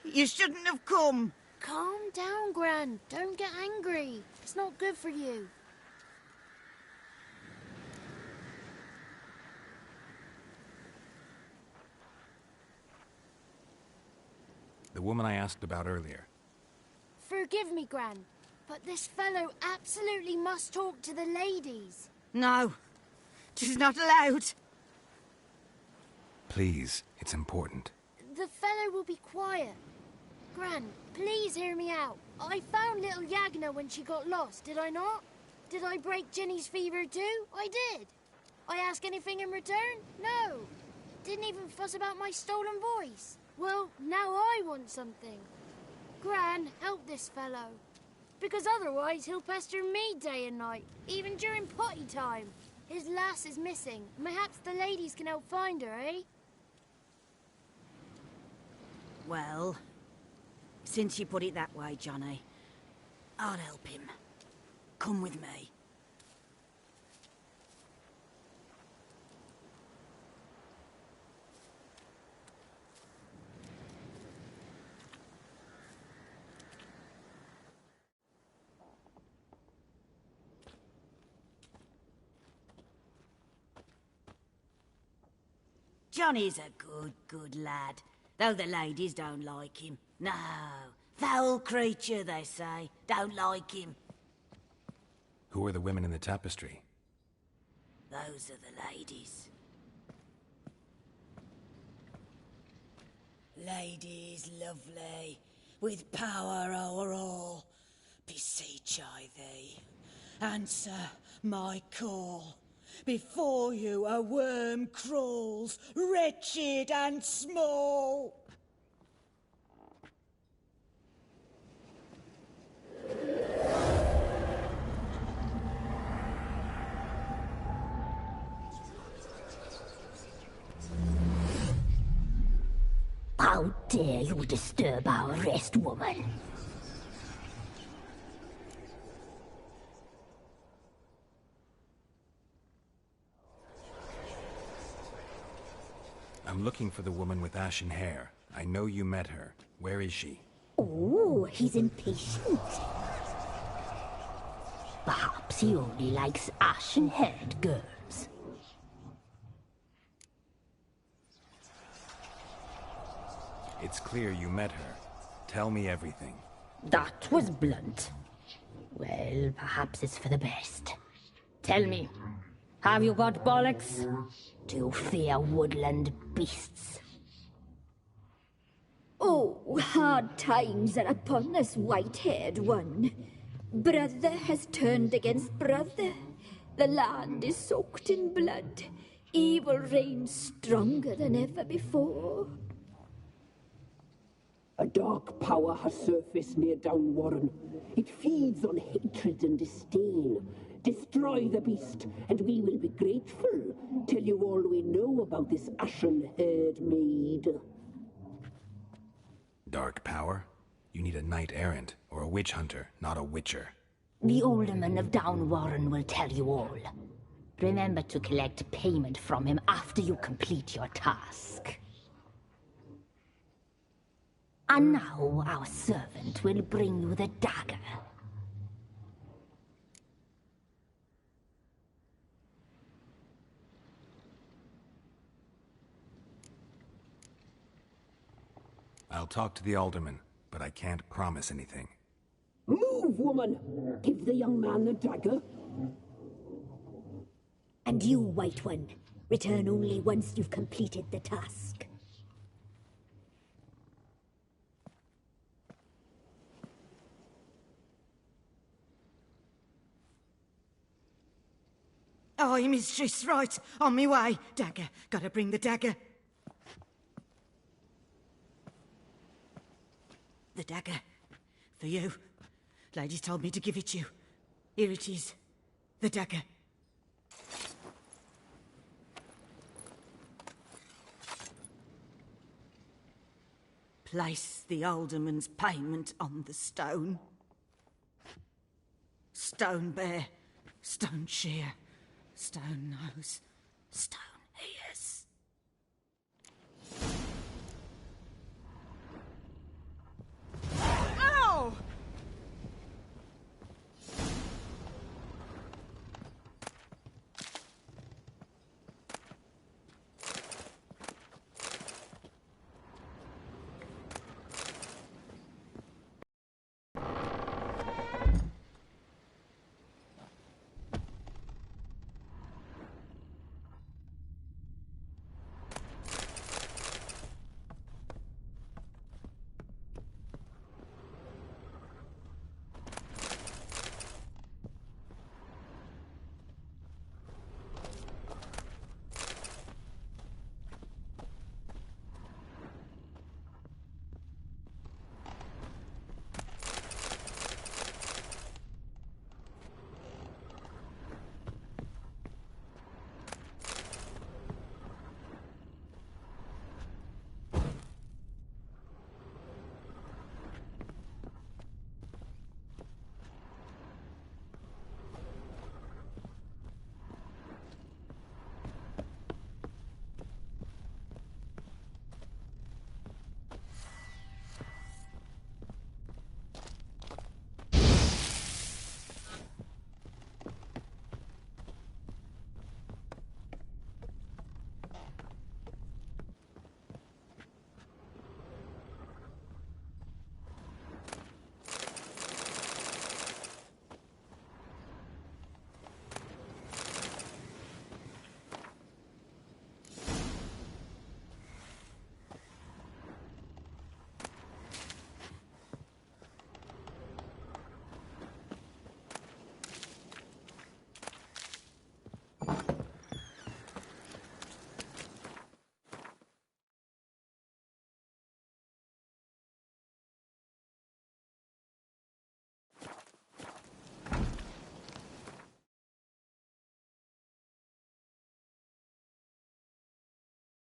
You shouldn't have come. Calm down, Gran. Don't get angry. It's not good for you. The woman I asked about earlier. Forgive me, Gran, but this fellow absolutely must talk to the ladies. No, she's not allowed. Please, it's important. The fellow will be quiet. Gran, please hear me out. I found little Yagna when she got lost, did I not? Did I break Ginny's fever too? I did. I ask anything in return? No. Didn't even fuss about my stolen voice. Well, now I want something. Gran, help this fellow. Because otherwise he'll pester me day and night, even during potty time. His lass is missing. Perhaps the ladies can help find her, eh? Well, since you put it that way, Johnny, I'll help him. Come with me. Johnny's a good lad, though the ladies don't like him. No, foul creature, they say. Don't like him. Who are the women in the tapestry? Those are the ladies. Ladies lovely, with power o'er all, beseech I thee, answer my call. Before you a worm crawls, wretched and small. How dare you disturb our rest, woman? I'm looking for the woman with ashen hair. I know you met her. Where is she? Oh, he's impatient. Perhaps he only likes ashen-haired girls. It's clear you met her. Tell me everything. That was blunt. Well, perhaps it's for the best. Tell me, have you got bollocks? Do you fear woodland beasts? Oh, hard times are upon us, white-haired one. Brother has turned against brother. The land is soaked in blood. Evil reigns stronger than ever before. A dark power has surfaced near Downwarren. It feeds on hatred and disdain. Destroy the beast, and we will be grateful. Tell you all we know about this ashen-haired maid. Dark power? You need a knight-errant, or a witch-hunter, not a witcher. The alderman of Downwarren will tell you all. Remember to collect payment from him after you complete your task. And now our servant will bring you the dagger. I'll talk to the alderman, but I can't promise anything. Move, woman! Give the young man the dagger. And you, White One, return only once you've completed the task. Aye, mistress, right. On me way. Dagger. Gotta bring the dagger. The dagger. For you. Lady told me to give it you. Here it is. The dagger. Place the alderman's payment on the stone. Stone bear, stone shear, stone nose, stone ears.